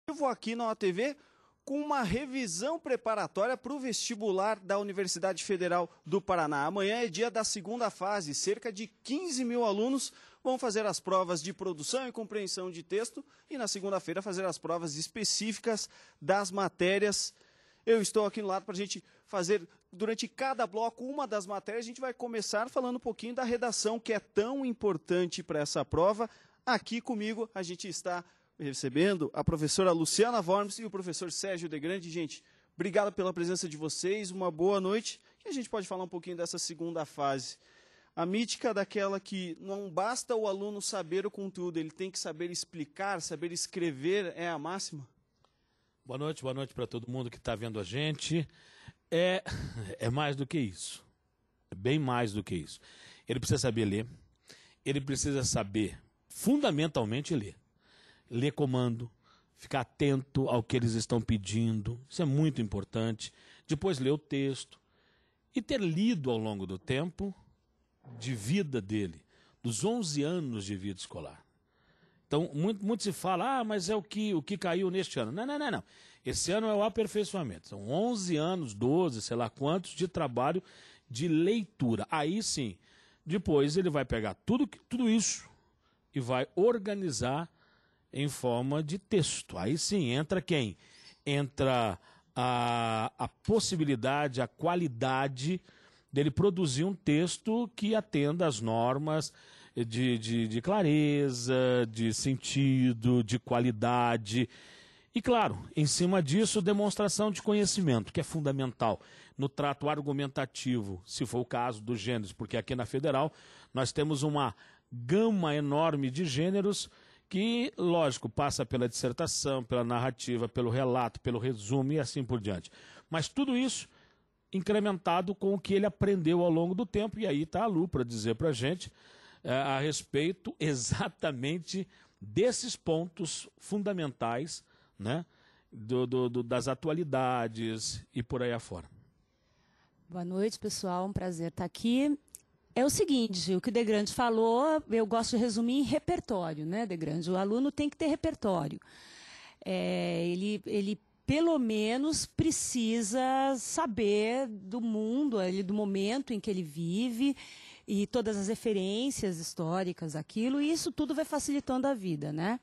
Vivo aqui na OTV com uma revisão preparatória para o vestibular da Universidade Federal do Paraná. Amanhã é dia da segunda fase, cerca de 15 mil alunos vão fazer as provas de produção e compreensão de texto e na segunda-feira fazer as provas específicas das matérias. Eu estou aqui no lado para a gente fazer, durante cada bloco, uma das matérias. A gente vai começar falando um pouquinho da redação, que é tão importante para essa prova. Aqui comigo a gente está recebendo a professora Luciana Worms e o professor Sérgio Degrande. Gente, obrigado pela presença de vocês, uma boa noite. E a gente pode falar um pouquinho dessa segunda fase. A mítica daquela que não basta o aluno saber o conteúdo, ele tem que saber explicar, saber escrever, é a máxima? Boa noite para todo mundo que está vendo a gente. É mais do que isso, é bem mais do que isso. Ele precisa saber ler, ele precisa saber, fundamentalmente, ler comando, ficar atento ao que eles estão pedindo, isso é muito importante. Depois ler o texto e ter lido ao longo do tempo de vida dele, dos 11 anos de vida escolar. Então, muito se fala, mas é o que caiu neste ano. Não. Esse ano é o aperfeiçoamento. São 11 anos, 12, sei lá quantos, de trabalho de leitura. Aí sim, depois ele vai pegar tudo isso e vai organizar em forma de texto. Aí sim, entra quem? Entra a possibilidade, a qualidade dele produzir um texto que atenda às normas de clareza, de sentido, de qualidade. E, claro, em cima disso, demonstração de conhecimento, que é fundamental no trato argumentativo, se for o caso dos gêneros, porque aqui na Federal nós temos uma gama enorme de gêneros que, lógico, passa pela dissertação, pela narrativa, pelo relato, pelo resumo e assim por diante. Mas tudo isso incrementado com o que ele aprendeu ao longo do tempo, e aí está a Lu para dizer para a gente a respeito exatamente desses pontos fundamentais, né, das atualidades e por aí afora. Boa noite, pessoal, um prazer estar aqui. É o seguinte, o que o Degrande falou, eu gosto de resumir em repertório, né, Degrande? O aluno tem que ter repertório. Ele pelo menos precisa saber do mundo, do momento em que ele vive e todas as referências históricas, aquilo, e isso tudo vai facilitando a vida, né?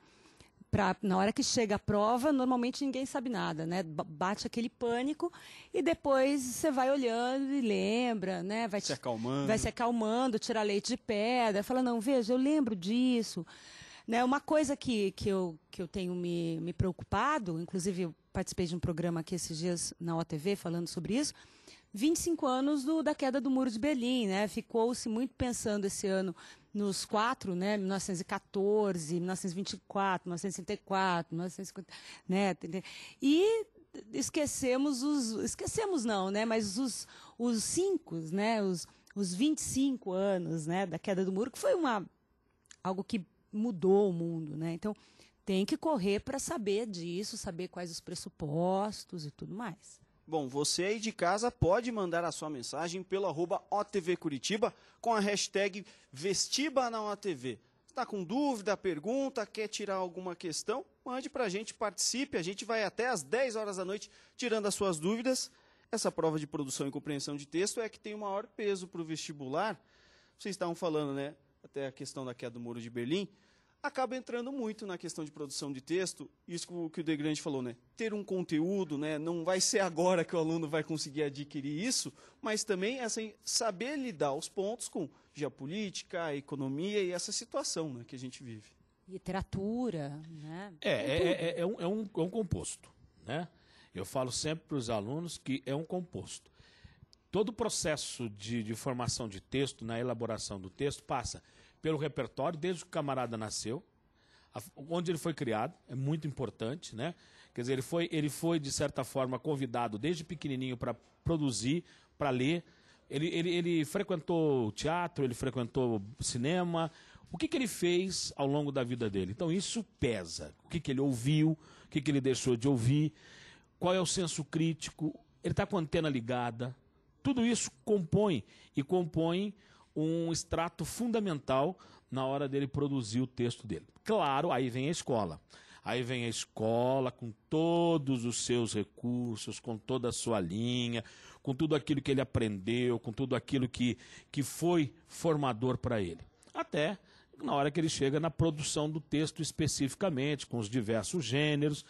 Na hora que chega a prova, normalmente ninguém sabe nada, né? Bate aquele pânico e depois você vai olhando e lembra, né? Vai se acalmando, tirar leite de pedra, fala, não, veja, eu lembro disso. Né? Uma coisa que eu tenho me preocupado, inclusive eu participei de um programa aqui esses dias na OTV falando sobre isso, 25 anos da queda do Muro de Berlim, né? Ficou-se muito pensando esse ano nos quatro, né? 1914, 1924, 1964, 1950, né? E esquecemos não, né? Mas os 5, né? Os 25 anos, né? Da queda do muro, que foi algo que mudou o mundo, né? Então tem que correr para saber disso, saber quais os pressupostos e tudo mais. Bom, você aí de casa pode mandar a sua mensagem pelo @OTV Curitiba com a hashtag #VestibaNaOTV. Está com dúvida, pergunta, quer tirar alguma questão? Mande para a gente, participe. A gente vai até às 10 horas da noite tirando as suas dúvidas. Essa prova de produção e compreensão de texto é que tem o maior peso para o vestibular. Vocês estavam falando, né? Até a questão da queda do Muro de Berlim. Acaba entrando muito na questão de produção de texto, isso que o Degrande falou, né? Ter um conteúdo, né? Não vai ser agora que o aluno vai conseguir adquirir isso, mas também assim, saber lidar os pontos com geopolítica, economia e essa situação, né, que a gente vive. Literatura, né? É um composto, né? Eu falo sempre para os alunos que é um composto. Todo o processo de formação de texto, na elaboração do texto, passa pelo repertório, desde que o camarada nasceu, onde ele foi criado, é muito importante, né? Quer dizer, ele foi de certa forma, convidado desde pequenininho para produzir, para ler. Ele frequentou teatro, ele frequentou cinema. O que ele fez ao longo da vida dele? Então, isso pesa. O que ele ouviu, o que ele deixou de ouvir, qual é o senso crítico, ele está com a antena ligada. Tudo isso compõe um extrato fundamental na hora dele produzir o texto dele. Claro, aí vem a escola. Aí vem a escola com todos os seus recursos, com toda a sua linha, com tudo aquilo que ele aprendeu, com tudo aquilo que foi formador para ele. Até na hora que ele chega na produção do texto especificamente, com os diversos gêneros.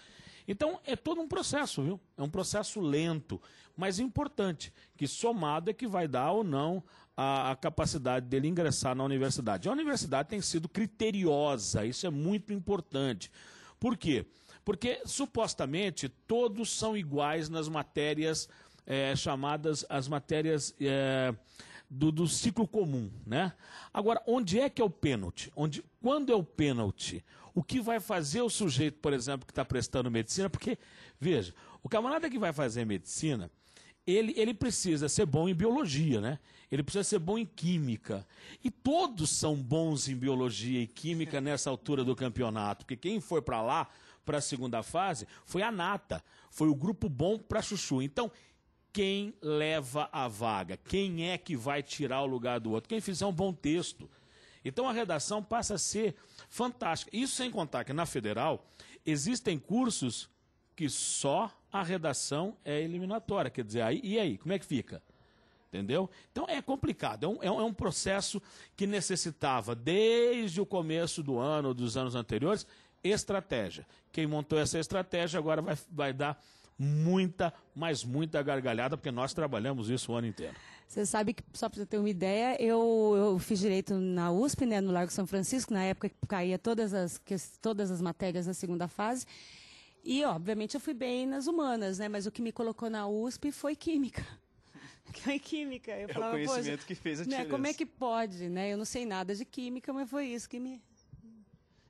Então, é todo um processo, viu? É um processo lento, mas importante, que somado é que vai dar ou não a capacidade dele ingressar na universidade. A universidade tem sido criteriosa, isso é muito importante. Por quê? Porque, supostamente, todos são iguais nas matérias chamadas as matérias do ciclo comum, né? Agora, onde é que é o pênalti? Quando é o pênalti? O que vai fazer o sujeito, por exemplo, que está prestando medicina? Porque, veja, o camarada que vai fazer medicina, ele precisa ser bom em biologia, né? Ele precisa ser bom em química. E todos são bons em biologia e química nessa altura do campeonato. Porque quem foi para lá, para a segunda fase, foi a nata. Foi o grupo bom para chuchu. Então, quem leva a vaga? Quem é que vai tirar o lugar do outro? Quem fizer um bom texto. Então a redação passa a ser fantástica. Isso sem contar que na Federal existem cursos que só a redação é eliminatória. Quer dizer, e aí, como é que fica? Entendeu? Então é complicado. É um processo que necessitava, desde o começo do ano, dos anos anteriores, estratégia. Quem montou essa estratégia agora vai dar muita, mas muita gargalhada, porque nós trabalhamos isso o ano inteiro. Você sabe que, só para você ter uma ideia, eu fiz direito na USP, né, no Largo São Francisco, na época que caía todas as matérias na segunda fase, e, obviamente, eu fui bem nas humanas, né, mas o que me colocou na USP foi química. Foi química. Eu falava, o conhecimento que fez a diferença. Né, como é que pode, né? Eu não sei nada de química, mas foi isso que me...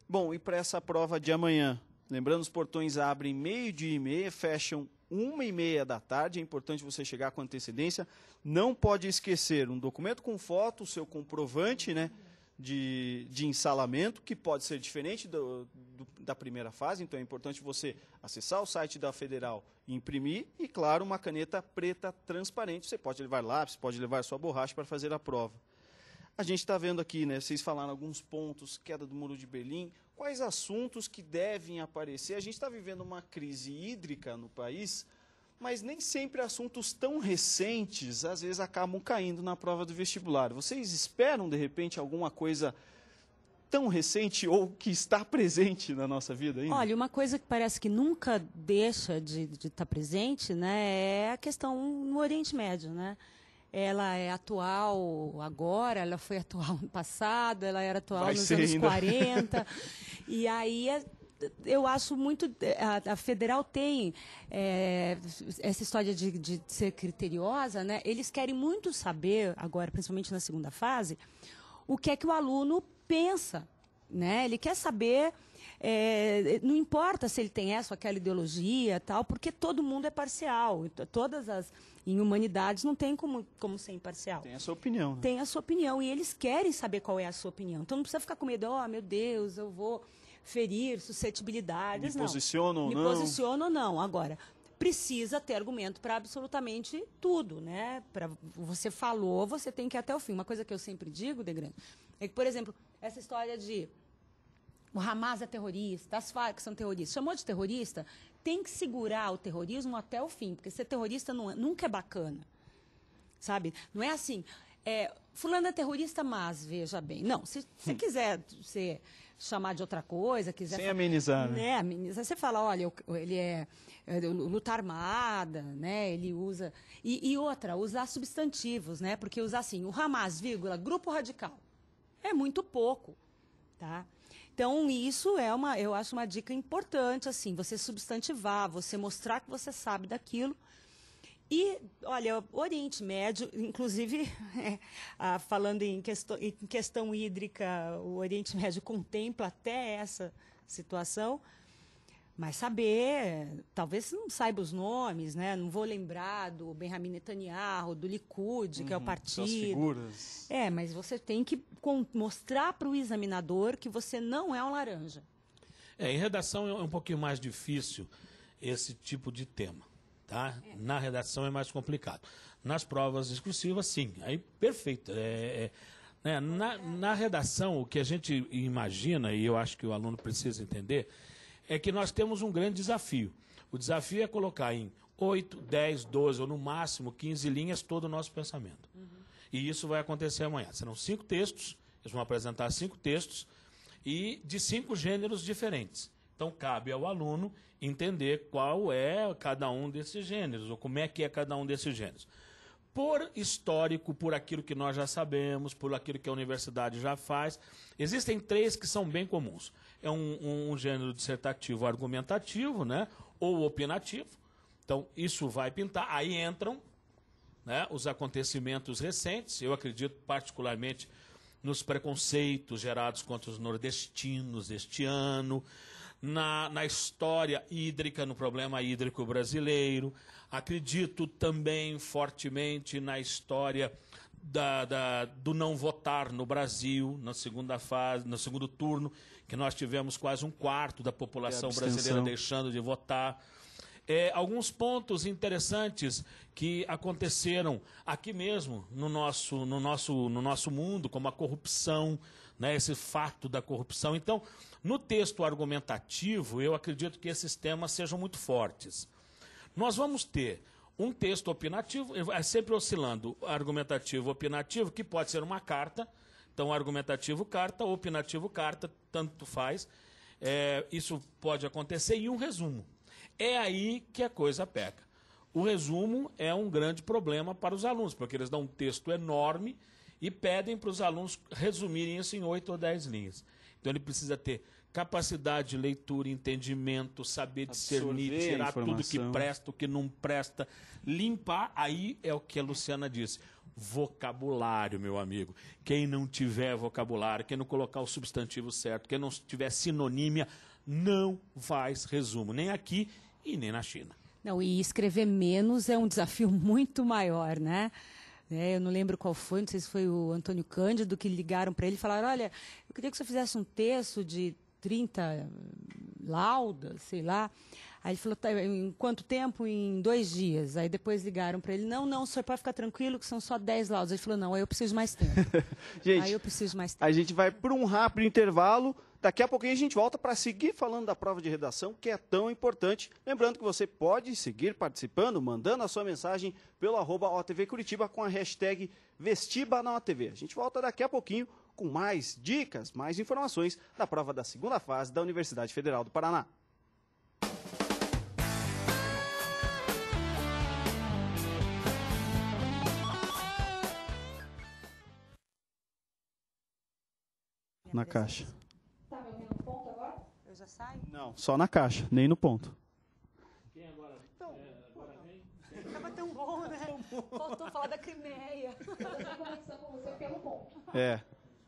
Bom, e para essa prova de amanhã? Lembrando, os portões abrem 12h30, fecham 1h30 da tarde. É importante você chegar com antecedência. Não pode esquecer um documento com foto, o seu comprovante, né, de ensalamento, que pode ser diferente da primeira fase. Então é importante você acessar o site da Federal e imprimir. E, claro, uma caneta preta transparente. Você pode levar lápis, pode levar sua borracha para fazer a prova. A gente está vendo aqui, né, vocês falaram alguns pontos, queda do Muro de Berlim. Quais assuntos que devem aparecer? A gente está vivendo uma crise hídrica no país, mas nem sempre assuntos tão recentes, às vezes, acabam caindo na prova do vestibular. Vocês esperam, de repente, alguma coisa tão recente ou que está presente na nossa vida ainda? Olha, uma coisa que parece que nunca deixa de estar presente, né, é a questão no Oriente Médio, né? Ela é atual agora, ela foi atual no passado, ela era atual nos anos 40. E aí eu acho muito... A Federal tem essa história de ser criteriosa, né? Eles querem muito saber, agora, principalmente na segunda fase, o que é que o aluno pensa, né? Ele quer saber... não importa se ele tem essa ou aquela ideologia, tal, porque todo mundo é parcial. Em humanidades não tem como ser imparcial. Tem a sua opinião. Né? Tem a sua opinião. E eles querem saber qual é a sua opinião. Então não precisa ficar com medo, meu Deus, eu vou ferir suscetibilidades. Me posiciono ou não. Me posiciono ou não. Agora, precisa ter argumento para absolutamente tudo, né? Você falou, você tem que ir até o fim. Uma coisa que eu sempre digo, Degrande, é que, por exemplo, essa história de o Hamas é terrorista, as Farc são terroristas. Chamou de terrorista, tem que segurar o terrorismo até o fim, porque ser terrorista nunca é bacana, sabe? Não é assim, fulano é terrorista, mas, veja bem. Não, se você quiser chamar de outra coisa, quiser... Sem amenizar, né? Amenizar. Você fala, olha, ele é luta armada, né? Ele usa... E outra, usar substantivos, né? Porque usar assim, o Hamas, vírgula, grupo radical, é muito pouco, tá? Então, isso eu acho uma dica importante, assim, você substantivar, você mostrar que você sabe daquilo. E, olha, o Oriente Médio, inclusive, falando em questão hídrica, o Oriente Médio contempla até essa situação, mas saber, talvez não saiba os nomes, né? Não vou lembrar do Benjamin Netanyahu, do Likud, que é o partido. As figuras. Mas você tem que mostrar para o examinador que você não é um laranja. Em redação é um pouquinho mais difícil esse tipo de tema, tá? Na redação é mais complicado. Nas provas exclusivas, sim. Aí, perfeito. Na redação, o que a gente imagina, e eu acho que o aluno precisa entender, é que nós temos um grande desafio. O desafio é colocar em 8, 10, 12 ou no máximo 15 linhas todo o nosso pensamento. E isso vai acontecer amanhã. Serão 5 textos, eles vão apresentar 5 textos e de 5 gêneros diferentes. Então, cabe ao aluno entender qual é cada um desses gêneros, ou como é que é cada um desses gêneros. Por histórico, por aquilo que nós já sabemos, por aquilo que a universidade já faz, existem 3 que são bem comuns. É um gênero dissertativo argumentativo, né, ou opinativo. Então, isso vai pintar. Aí entram, né, os acontecimentos recentes. Eu acredito particularmente nos preconceitos gerados contra os nordestinos este ano, na história hídrica, no problema hídrico brasileiro. Acredito também fortemente na história do não votar no Brasil, na segunda fase, no segundo turno, que nós tivemos quase 1/4 da população brasileira deixando de votar. Alguns pontos interessantes que aconteceram aqui mesmo no nosso mundo, como a corrupção, né, esse fato da corrupção. Então, no texto argumentativo, eu acredito que esses temas sejam muito fortes. Nós vamos ter um texto opinativo, sempre oscilando argumentativo, opinativo, que pode ser uma carta. Então, argumentativo, carta, opinativo, carta, tanto faz. Isso pode acontecer, e um resumo. É aí que a coisa pega. O resumo é um grande problema para os alunos, porque eles dão um texto enorme e pedem para os alunos resumirem isso em 8 ou 10 linhas. Então, ele precisa ter capacidade de leitura, entendimento, saber discernir, tirar tudo que presta, o que não presta, limpar. Aí é o que a Luciana disse. Vocabulário, meu amigo. Quem não tiver vocabulário, quem não colocar o substantivo certo, quem não tiver sinonímia, não faz resumo, nem aqui e nem na China. Não, e escrever menos é um desafio muito maior, né? Eu não lembro qual foi, não sei se foi o Antônio Cândido, que ligaram para ele e falaram: olha, eu queria que você fizesse um texto de 30 laudas, sei lá. Aí ele falou: tá, em quanto tempo? Em 2 dias. Aí depois ligaram para ele: não, o senhor pode ficar tranquilo que são só 10 laudas. Ele falou: não, aí eu preciso mais tempo. Gente, aí eu preciso mais tempo. A gente vai para um rápido intervalo. Daqui a pouquinho a gente volta para seguir falando da prova de redação, que é tão importante. Lembrando que você pode seguir participando, mandando a sua mensagem pelo @OTV Curitiba com a hashtag Vestiba na OTV. A gente volta daqui a pouquinho com mais dicas, mais informações da prova da segunda fase da Universidade Federal do Paraná. Na caixa. Eu já saio? Não, só na caixa, nem no ponto. Quem agora? Agora vem? Tava tão bom, né? Faltou falar da Crimeia.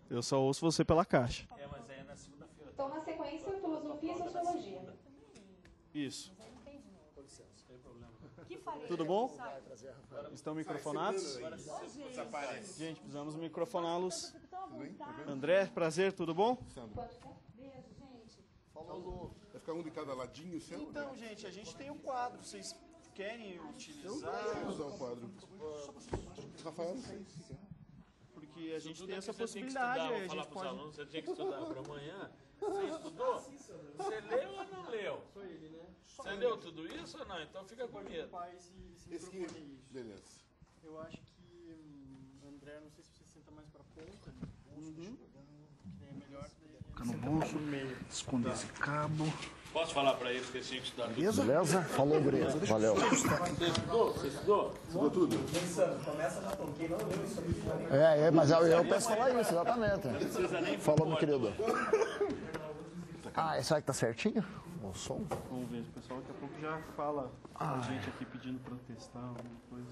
Eu só ouço você pela caixa. Mas é na segunda-feira. Então, na sequência, filosofia e sociologia. Isso. Sem problema. Tudo bom? Estão microfonados? Gente, precisamos microfoná-los. André, prazer, tudo bom? Vai ficar um de cada ladinho, seu? Então, gente, a gente tem um quadro. Vocês querem utilizar? Usar o quadro. Rafael? Porque a gente Tudo tem que essa você tem que possibilidade. estudar, Aí vou a falar gente para os pode... alunos, você tinha que estudar para amanhã. Você estudou? Você leu ou não leu? Sou ele, né? Você leu tudo isso ou não? Então fica com medo. Esse aqui, beleza. Eu acho que, André, não sei se você senta mais pra ponta. Que é melhor. Fica no bolso, esconder esse cabo. Posso falar para eles que eles tinham que estudar tudo? Beleza? Falou, Guri. Valeu. Você estudou? Você estudou? Estudou tudo? Mas eu peço falar isso, exatamente. Falou, meu querido. Será que tá certinho? O som? Vamos ver, o pessoal daqui a pouco já fala com a gente aqui pedindo pra testar alguma coisa.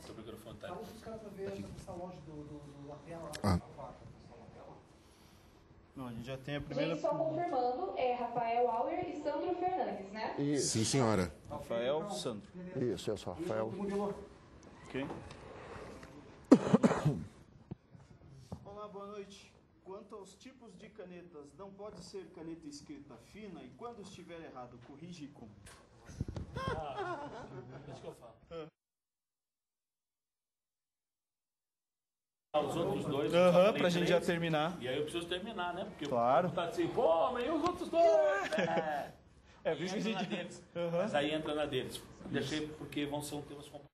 Seu microfone tá. Não, a gente já tem a primeira. Gente, só confirmando, é Rafael Auer e Sandro Fernandes, né? Isso, Sim, senhora. Rafael Sandro. isso, Rafael. Ok. Olá, boa noite. Quanto aos tipos de canetas, não pode ser caneta escrita fina e quando estiver errado, corrige como? Deixa que eu falo. Os outros dois. Pra gente já terminar. E aí eu preciso terminar, né? Porque Claro. tá assim, pô, mas e os outros dois? É por isso que a gente... Deles. Mas aí entra na deles. Deixei porque vão ser temas complicados.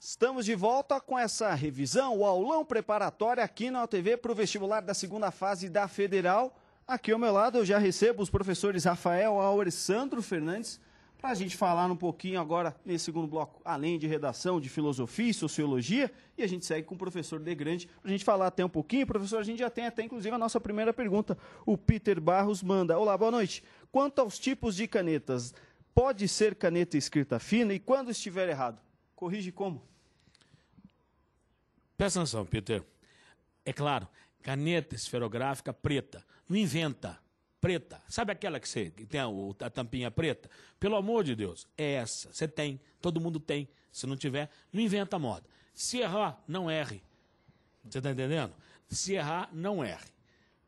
Estamos de volta com essa revisão, o aulão preparatório aqui na UTV para o vestibular da segunda fase da Federal. Aqui ao meu lado eu já recebo os professores Rafael Auer e Sandro Fernandes para a gente falar um pouquinho agora nesse segundo bloco, além de redação, de filosofia e sociologia, e a gente segue com o professor De Grande para a gente falar até um pouquinho. Professor, a gente já tem até inclusive a nossa primeira pergunta. O Peter Barros manda: olá, boa noite. Quanto aos tipos de canetas, pode ser caneta escrita fina e quando estiver errado? Corrige como? Presta atenção, Peter. É claro, caneta esferográfica preta. Não inventa. Preta. Sabe aquela que tem a tampinha preta? Pelo amor de Deus, é essa. Você tem. Todo mundo tem. Se não tiver, não inventa moda. Se errar, não erre. Você está entendendo? Se errar, não erre.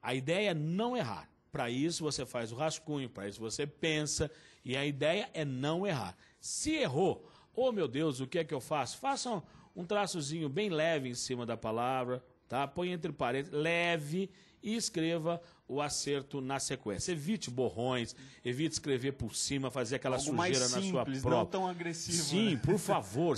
A ideia é não errar. Para isso você faz o rascunho, para isso você pensa. E a ideia é não errar. Se errou, oh meu Deus, o que é que eu faço? Façam um traçozinho bem leve em cima da palavra, tá? Põe entre parênteses, leve, e escreva o acerto na sequência. Evite borrões, evite escrever por cima, fazer aquela algo sujeira mais simples, na sua prova. não tão agressivo. Sim, né? por favor,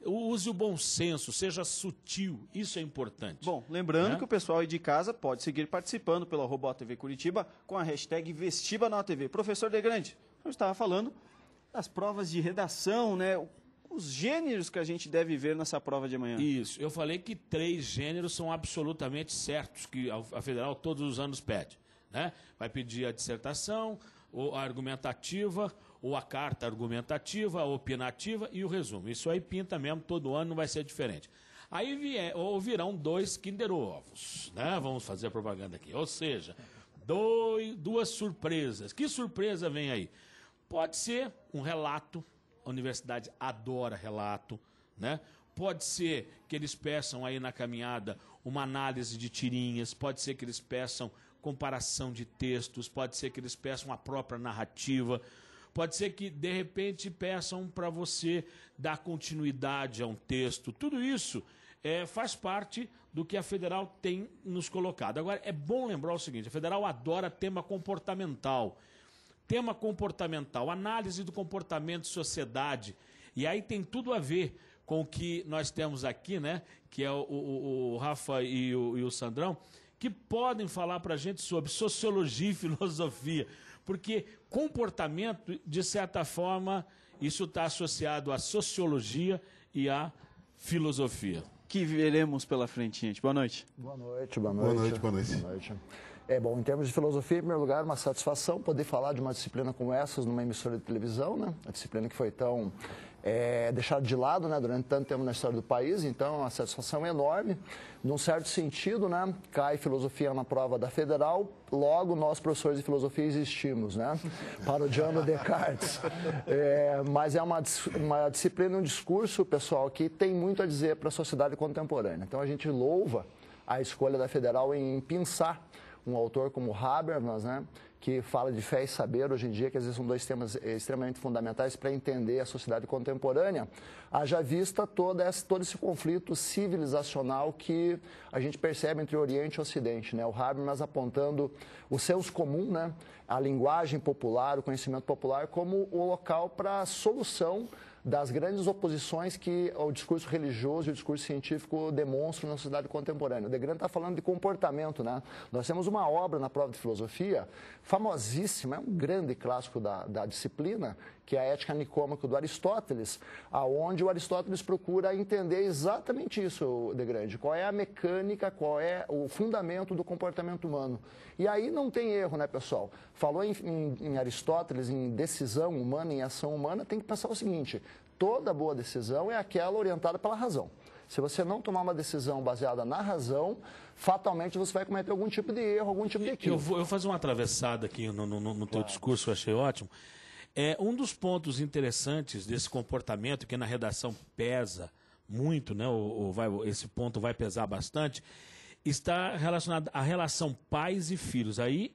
use o bom senso, seja sutil, isso é importante. Bom, lembrando que o pessoal aí de casa pode seguir participando pelo @TV Curitiba com a hashtag #VestibaNaUTV. Professor De Grande, eu estava falando das provas de redação, né? Os gêneros que a gente deve ver nessa prova de amanhã. Isso, eu falei que 3 gêneros são absolutamente certos, que a Federal todos os anos pede, né? Vai pedir a dissertação, ou a argumentativa, ou a carta argumentativa, a opinativa e o resumo. Isso aí pinta mesmo, todo ano não vai ser diferente. Aí virão 2 Kinder Ovos, né? Vamos fazer a propaganda aqui. Ou seja, 2 surpresas. Que surpresa vem aí? Pode ser um relato. A universidade adora relato, né? Pode ser que eles peçam aí na caminhada uma análise de tirinhas, pode ser que eles peçam comparação de textos, pode ser que eles peçam a própria narrativa, pode ser que, de repente, peçam para você dar continuidade a um texto. Tudo isso faz parte do que a Federal tem nos colocado. Agora, é bom lembrar o seguinte, a Federal adora tema comportamental. Tema comportamental, análise do comportamento de sociedade. E aí tem tudo a ver com o que nós temos aqui, né? Que é o Rafa e o Sandrão, que podem falar para a gente sobre sociologia e filosofia. Porque comportamento, de certa forma, isso está associado à sociologia e à filosofia. Que veremos pela frente, gente. Boa noite. Boa noite, boa noite. Boa noite. Boa noite. Bom, em termos de filosofia, em primeiro lugar, uma satisfação poder falar de uma disciplina como essa numa emissora de televisão, né? A disciplina que foi tão deixada de lado, né, durante tanto tempo na história do país, então a satisfação é enorme. Num certo sentido, né, cai filosofia na prova da Federal, logo nós, professores de filosofia, existimos, né? Parodiando Descartes. Mas é uma disciplina, um discurso, pessoal, que tem muito a dizer para a sociedade contemporânea. Então a gente louva a escolha da Federal em pensar um autor como Habermas, né, que fala de fé e saber hoje em dia, que às vezes são 2 temas extremamente fundamentais para entender a sociedade contemporânea, haja vista todo esse conflito civilizacional que a gente percebe entre Oriente e Ocidente, né? O Habermas apontando o senso comum, né, a linguagem popular, o conhecimento popular como o local para a solução das grandes oposições que o discurso religioso e o discurso científico demonstram na sociedade contemporânea. O De Grande está falando de comportamento, né? Nós temos uma obra na prova de filosofia famosíssima, é um grande clássico da disciplina, que é a Ética Nicômaco do Aristóteles, aonde o Aristóteles procura entender exatamente isso, De Grande, qual é a mecânica, qual é o fundamento do comportamento humano. E aí não tem erro, né, pessoal? Falou em Aristóteles, em decisão humana, em ação humana, tem que pensar o seguinte: toda boa decisão é aquela orientada pela razão. Se você não tomar uma decisão baseada na razão, fatalmente você vai cometer algum tipo de erro, algum tipo de equívoco. Eu vou fazer uma atravessada aqui no teu discurso, eu achei ótimo. Um dos pontos interessantes desse comportamento, que na redação pesa muito, né, esse ponto vai pesar bastante, está relacionado à relação pais e filhos. Aí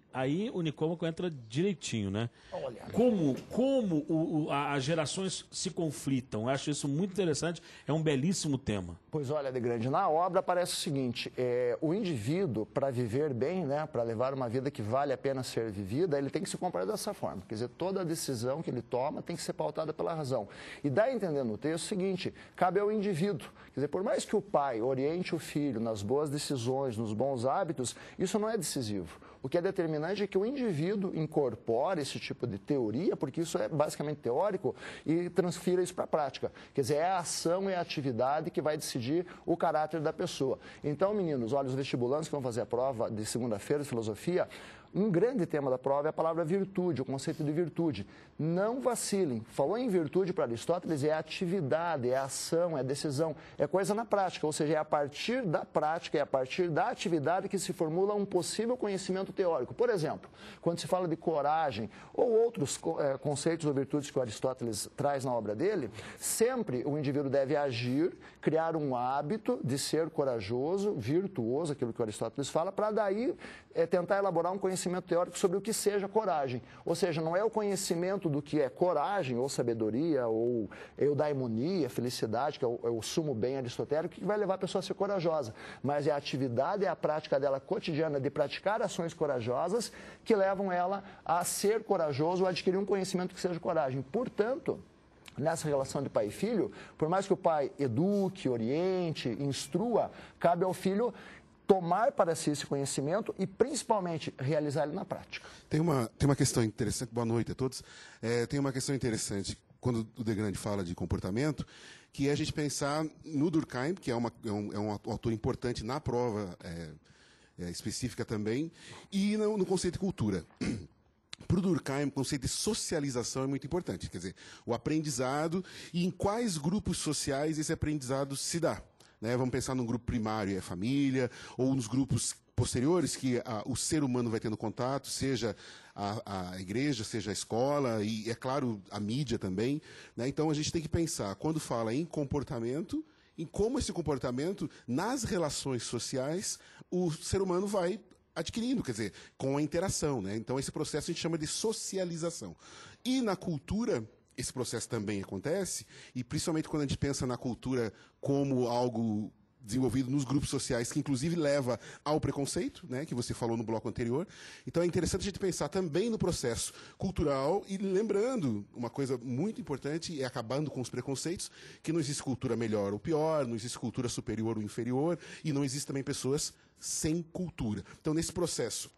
o Nicômaco entra direitinho, né? Olha. Como as gerações se conflitam. Eu acho isso muito interessante, é um belíssimo tema. Pois olha, De Grande, na obra aparece o seguinte: o indivíduo, para viver bem, né, para levar uma vida que vale a pena ser vivida, ele tem que se comportar dessa forma. Quer dizer, toda decisão que ele toma tem que ser pautada pela razão. E dá a entender no texto o seguinte: cabe ao indivíduo. Quer dizer, por mais que o pai oriente o filho nas boas decisões, nos bons hábitos, isso não é decisivo. O que é determinante é que o indivíduo incorpore esse tipo de teoria, porque isso é basicamente teórico, e transfira isso para a prática. Quer dizer, é a ação, é a atividade que vai decidir o caráter da pessoa. Então, meninos, olha, os vestibulantes que vão fazer a prova de segunda-feira de filosofia, um grande tema da prova é a palavra virtude, o conceito de virtude. Não vacilem. Falou em virtude para Aristóteles, é atividade, é ação, é decisão, é coisa na prática. Ou seja, é a partir da prática, é a partir da atividade que se formula um possível conhecimento teórico. Por exemplo, quando se fala de coragem ou outros conceitos ou virtudes que o Aristóteles traz na obra dele, sempre o indivíduo deve agir, criar um hábito de ser corajoso, virtuoso, aquilo que o Aristóteles fala, para daí tentar elaborar um conhecimento teórico sobre o que seja coragem. Ou seja, não é o conhecimento do que é coragem, ou sabedoria, ou eudaimonia, felicidade, que é o sumo bem aristotélico, que vai levar a pessoa a ser corajosa. Mas é a atividade, é a prática dela cotidiana de praticar ações corajosas que levam ela a ser corajoso ou a adquirir um conhecimento que seja coragem. Portanto, nessa relação de pai e filho, por mais que o pai eduque, oriente, instrua, cabe ao filho tomar para si esse conhecimento e, principalmente, realizar ele na prática. Tem uma questão interessante, boa noite a todos. Tem uma questão interessante, quando o De Grande fala de comportamento, que é a gente pensar no Durkheim, que é um autor importante na prova específica também, e no conceito de cultura. Para o Durkheim, o conceito de socialização é muito importante, quer dizer, o aprendizado e em quais grupos sociais esse aprendizado se dá. Né? Vamos pensar num grupo primário, é a família, ou nos grupos posteriores que o ser humano vai tendo contato, seja a igreja, seja a escola, e, é claro, a mídia também. Né? Então, a gente tem que pensar, quando fala em comportamento, em como esse comportamento, nas relações sociais, o ser humano vai adquirindo, quer dizer, com a interação. Né? Então, esse processo a gente chama de socialização. E na cultura, esse processo também acontece, e principalmente quando a gente pensa na cultura como algo desenvolvido nos grupos sociais, que inclusive leva ao preconceito, né, que você falou no bloco anterior. Então é interessante a gente pensar também no processo cultural e lembrando uma coisa muito importante, e acabando com os preconceitos, que não existe cultura melhor ou pior, não existe cultura superior ou inferior, e não existe também pessoas sem cultura. Então, nesse processo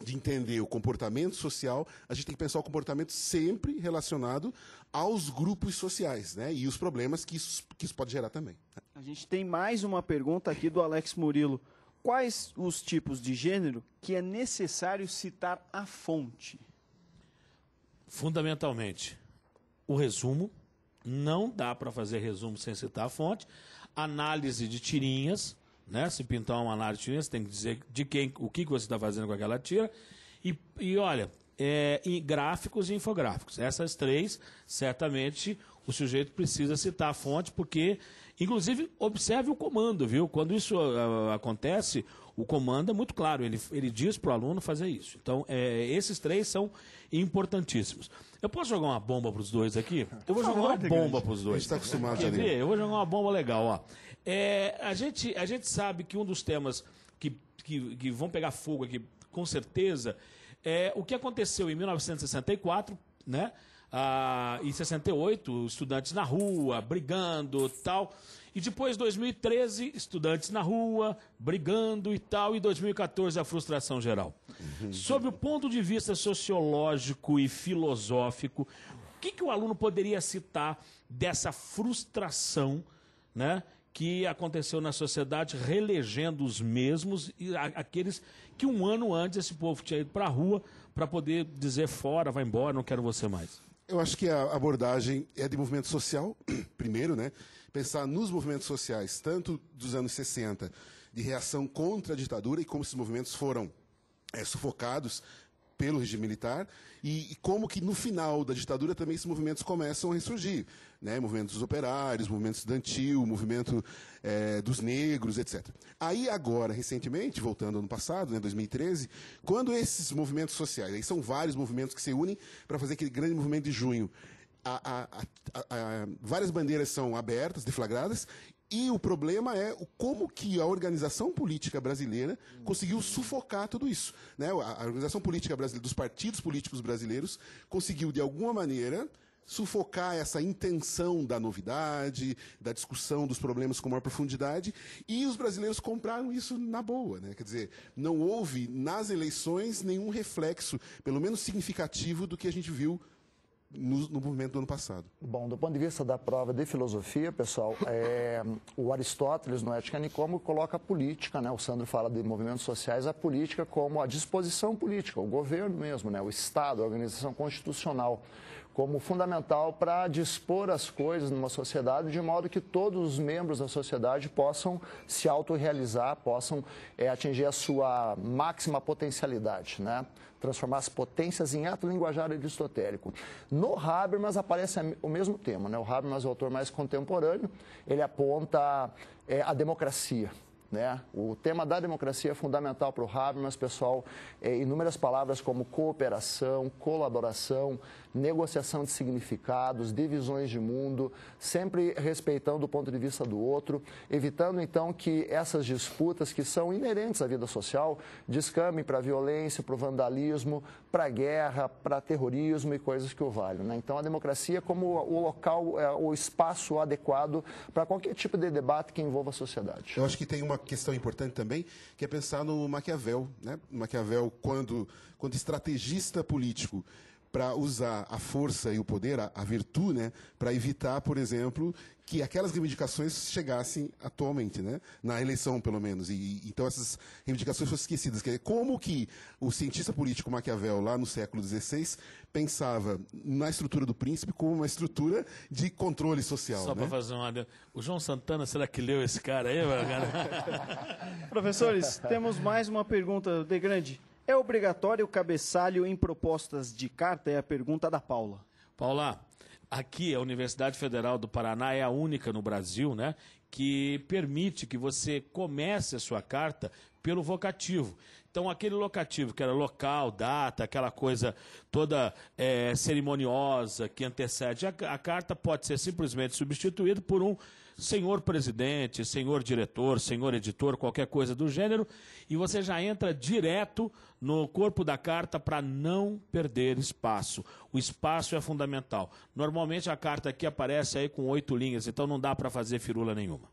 de entender o comportamento social, a gente tem que pensar o comportamento sempre relacionado aos grupos sociais, né? E os problemas que isso pode gerar também. A gente tem mais uma pergunta aqui do Alex Murilo. Quais os tipos de gênero que é necessário citar a fonte? Fundamentalmente, o resumo. Não dá para fazer resumo sem citar a fonte. Análise de tirinhas. Né? Se pintar uma análise de tira, você tem que dizer o que você está fazendo com aquela tira. E olha, em gráficos e infográficos. Essas três, certamente, o sujeito precisa citar a fonte, porque, inclusive, observe o comando, viu? Quando isso acontece, o comando é muito claro, ele diz para o aluno fazer isso. Então, esses três são importantíssimos. Eu posso jogar uma bomba para os dois aqui? Eu vou jogar uma bomba para os dois. A gente está acostumado Quer ali. ver? Eu vou jogar uma bomba legal, ó. A gente sabe que um dos temas que vão pegar fogo aqui, com certeza, é o que aconteceu em 1964, né? Em 68, estudantes na rua, brigando e tal. E depois, 2013, estudantes na rua, brigando e tal. E 2014, a frustração geral. Sob o ponto de vista sociológico e filosófico, que o aluno poderia citar dessa frustração, né, que aconteceu na sociedade, reelegendo os mesmos e aqueles que um ano antes esse povo tinha ido para a rua para poder dizer fora, vai embora, não quero você mais? Eu acho que a abordagem é de movimento social, primeiro, né? Pensar nos movimentos sociais, tanto dos anos 60, de reação contra a ditadura, e como esses movimentos foram sufocados pelo regime militar, e como que no final da ditadura também esses movimentos começam a ressurgir, né? Movimentos dos operários, movimento estudantil, movimento dos negros, etc. Aí agora, recentemente, voltando ao ano passado, né, 2013, quando esses movimentos sociais, aí são vários movimentos que se unem para fazer aquele grande movimento de junho, várias bandeiras são abertas, deflagradas, e o problema é como que a organização política brasileira conseguiu sufocar tudo isso, né? A organização política brasileira, dos partidos políticos brasileiros, conseguiu, de alguma maneira, sufocar essa intenção da novidade, da discussão dos problemas com maior profundidade, e os brasileiros compraram isso na boa, né? Quer dizer, não houve nas eleições nenhum reflexo, pelo menos significativo, do que a gente viu no movimento do ano passado. Bom, do ponto de vista da prova de filosofia, pessoal, o Aristóteles, no Ética Nicômaco, coloca a política, né? O Sandro fala de movimentos sociais, a política como a disposição política, o governo mesmo, né? O Estado, a organização constitucional, como fundamental para dispor as coisas numa sociedade de modo que todos os membros da sociedade possam se autorrealizar, possam atingir a sua máxima potencialidade, né? Transformar as potências em ato linguajar aristotélico. No Habermas aparece o mesmo tema, né? O Habermas é o autor mais contemporâneo, ele aponta a democracia, né? O tema da democracia é fundamental para o Habermas, pessoal, inúmeras palavras como cooperação, colaboração, negociação de significados, divisões de mundo, sempre respeitando o ponto de vista do outro, evitando então que essas disputas que são inerentes à vida social descambem para a violência, para o vandalismo, para a guerra, para terrorismo e coisas que o valham, né? Então a democracia como o local, o espaço adequado para qualquer tipo de debate que envolva a sociedade. Eu acho que tem uma questão importante também, que é pensar no Maquiavel, né? Maquiavel, quando estrategista político, para usar a força e o poder, a virtude, né, para evitar, por exemplo, que aquelas reivindicações chegassem atualmente, né, na eleição, pelo menos. E então essas reivindicações fossem esquecidas. Quer dizer, como que o cientista político Maquiavel, lá no século XVI, pensava na estrutura do príncipe como uma estrutura de controle social. Só para fazer uma... O João Santana, será que leu esse cara aí? Professores, temos mais uma pergunta de grande. É obrigatório o cabeçalho em propostas de carta? É a pergunta da Paula. Paula, aqui a Universidade Federal do Paraná é a única no Brasil, né, que permite que você comece a sua carta pelo vocativo. Então, aquele locativo que era local, data, aquela coisa toda cerimoniosa que antecede a carta, pode ser simplesmente substituído por um senhor presidente, senhor diretor, senhor editor, qualquer coisa do gênero, e você já entra direto no corpo da carta para não perder espaço. O espaço é fundamental. Normalmente a carta aqui aparece aí com 8 linhas, então não dá para fazer firula nenhuma.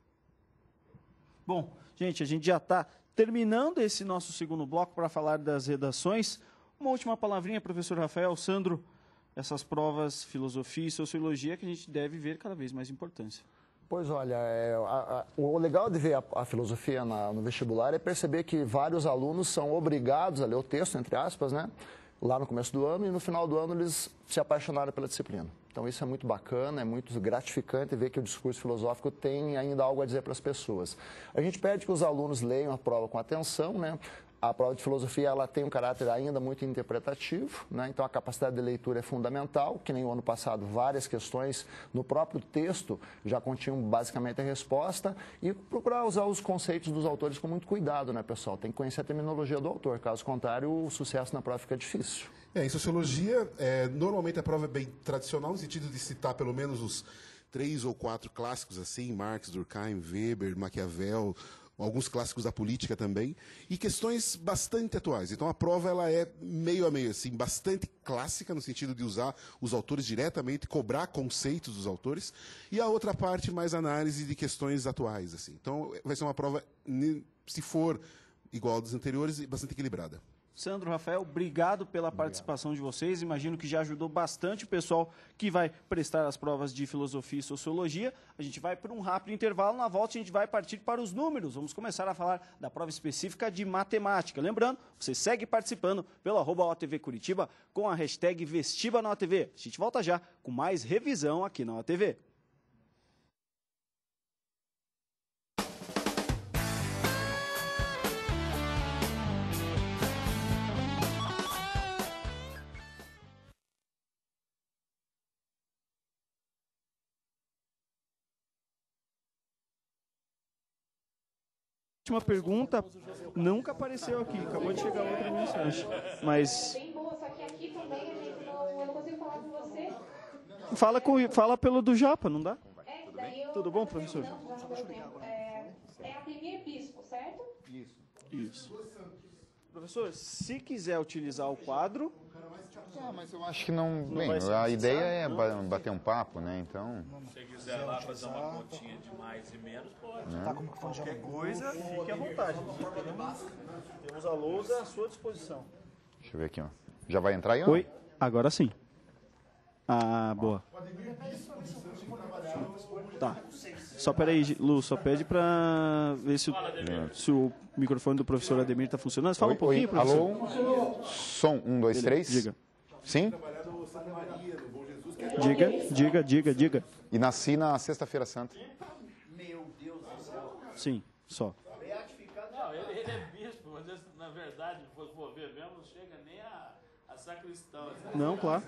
Bom, gente, a gente já está terminando esse nosso segundo bloco para falar das redações. Uma última palavrinha, professor Rafael, Sandro, essas provas, filosofia e sociologia que a gente deve ver cada vez mais importância. Pois olha, o legal de ver a filosofia no vestibular é perceber que vários alunos são obrigados a ler o texto, entre aspas, né? Lá no começo do ano, e no final do ano eles se apaixonaram pela disciplina. Então isso é muito bacana, é muito gratificante ver que o discurso filosófico tem ainda algo a dizer para as pessoas. A gente pede que os alunos leiam a prova com atenção, né? A prova de filosofia ela tem um caráter ainda muito interpretativo, né? Então a capacidade de leitura é fundamental, que nem o ano passado várias questões no próprio texto já continham basicamente a resposta, e procurar usar os conceitos dos autores com muito cuidado, né, pessoal? Tem que conhecer a terminologia do autor, caso contrário o sucesso na prova fica difícil. Em sociologia, normalmente a prova é bem tradicional, no sentido de citar pelo menos os 3 ou 4 clássicos, assim, Marx, Durkheim, Weber, Maquiavel, alguns clássicos da política também, e questões bastante atuais. Então a prova ela é meio a meio, assim, bastante clássica, no sentido de usar os autores diretamente, cobrar conceitos dos autores, e a outra parte mais análise de questões atuais, assim. Então vai ser uma prova, se for igual às anteriores, bastante equilibrada. Sandro, Rafael, obrigado pela participação de vocês. Imagino que já ajudou bastante o pessoal que vai prestar as provas de filosofia e sociologia. A gente vai para um rápido intervalo. Na volta, a gente vai partir para os números. Vamos começar a falar da prova específica de matemática. Lembrando, você segue participando pelo @OTV Curitiba com a hashtag VestibaNoATV. A gente volta já com mais revisão aqui na OTV. Última pergunta, nunca apareceu aqui, acabou de chegar outra mensagem, mas... Bem boa, só que aqui também a gente eu não consigo falar com você. Fala pelo do Japa, não dá? Daí eu... Tudo bom, professor? Não, já não deu tempo. É Ademir Bispo, certo? Isso. Professor, se quiser utilizar o quadro... Mas eu acho que não... Bem, vai ser a ideia é necessário, bater um papo, né? Então... Se você quiser lá fazer uma continha de mais e menos, pode. Qualquer coisa, fique à vontade. Temos a lousa à sua disposição. Deixa eu ver aqui, ó. Já vai entrar aí, ó? Oi, agora sim. Ah, boa. Tá. Só peraí, Lu, só pede pra ver se o microfone do professor Ademir tá funcionando. Fala um pouquinho, professor. Alô? Som, 1, 2, 3. Diga. Sim? Diga. E nasci na Sexta-feira Santa. Sim, só. Não, ele é bispo, mas na verdade, se for ver mesmo, não chega nem a sacristão. Não, claro.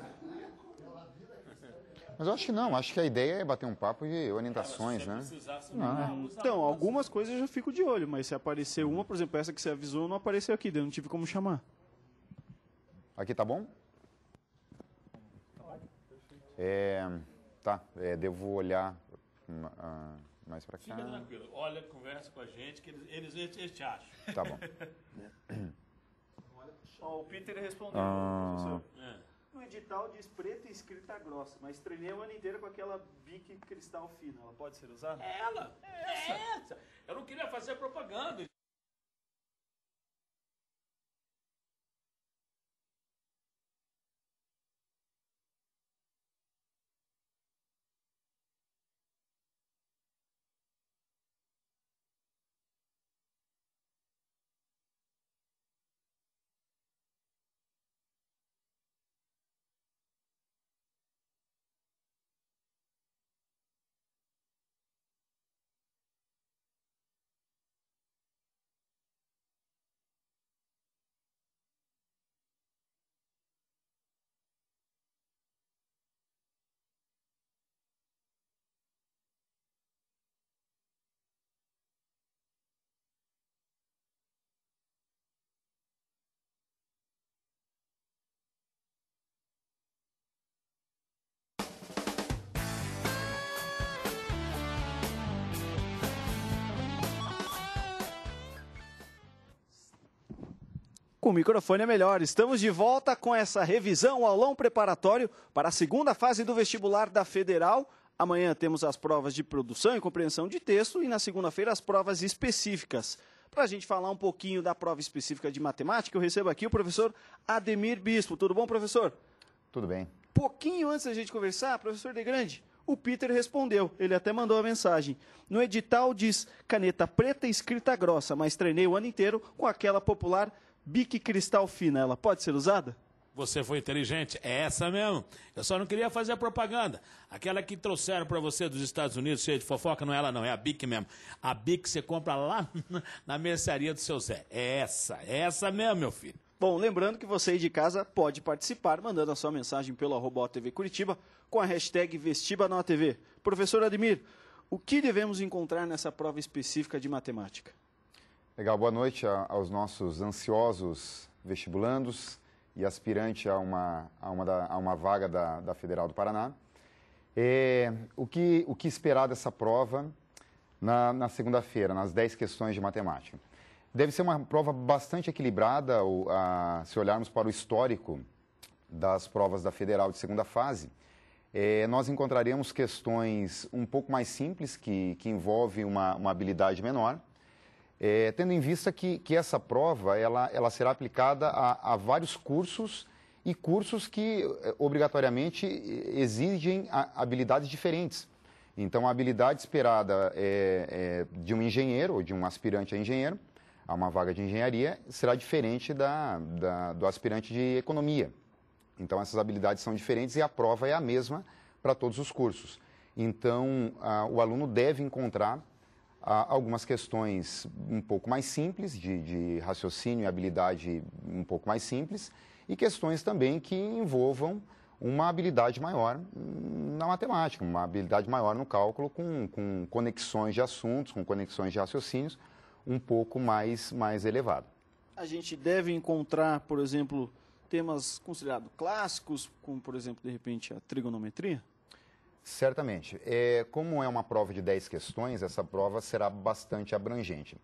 Mas eu acho que não, acho que a ideia é bater um papo de orientações, né? Então, algumas coisas eu já fico de olho, mas se aparecer uma, por exemplo, essa que você avisou, não apareceu aqui, daí eu não tive como chamar. Aqui tá bom? Devo olhar mais pra cá. Fica tranquilo, olha, conversa com a gente, que eles te acham. Tá bom. O Peter respondeu, professor. No edital diz preta e escrita grossa, mas treinei o ano inteiro com aquela bique cristal fina. Ela pode ser usada? Ela, essa. Eu não queria fazer propaganda. Com o microfone é melhor. Estamos de volta com essa revisão, o aulão preparatório para a segunda fase do vestibular da Federal. Amanhã temos as provas de produção e compreensão de texto e na segunda-feira as provas específicas. Para a gente falar um pouquinho da prova específica de matemática, eu recebo aqui o professor Ademir Bispo. Tudo bom, professor? Tudo bem. Pouquinho antes da gente conversar, professor De Grande, o Peter respondeu, ele até mandou a mensagem. No edital diz caneta preta e escrita grossa, mas treinei o ano inteiro com aquela popular bique cristal fina. Ela pode ser usada? Você foi inteligente, é essa mesmo. Eu só não queria fazer propaganda. Aquela que trouxeram para você dos Estados Unidos, cheia de fofoca, não é ela não, é a Bic mesmo. A Bic você compra lá na mercearia do seu Zé. É essa mesmo, meu filho. Bom, lembrando que você aí de casa pode participar mandando a sua mensagem pelo @OTV Curitiba com a hashtag VestibaNoATV. Professor Ademir, o que devemos encontrar nessa prova específica de matemática? Legal, boa noite aos nossos ansiosos vestibulandos e aspirante a uma vaga da Federal do Paraná. O que esperar dessa prova na segunda-feira, nas 10 questões de matemática? Deve ser uma prova bastante equilibrada, se olharmos para o histórico das provas da Federal de segunda fase. Nós encontraremos questões um pouco mais simples, que envolvem uma habilidade menor. tendo em vista que essa prova ela será aplicada a vários cursos e cursos que obrigatoriamente exigem habilidades diferentes. Então, a habilidade esperada de um engenheiro ou de um aspirante a engenheiro, a uma vaga de engenharia, será diferente do aspirante de economia. Então, essas habilidades são diferentes e a prova é a mesma para todos os cursos. Então, o aluno deve encontrar algumas questões um pouco mais simples, de raciocínio e habilidade um pouco mais simples, e questões também que envolvam uma habilidade maior na matemática, uma habilidade maior no cálculo, com conexões de assuntos, com conexões de raciocínios um pouco mais elevado. A gente deve encontrar, por exemplo, temas considerados clássicos, como, por exemplo, de repente, a trigonometria? Certamente. Como é uma prova de 10 questões, essa prova será bastante abrangente.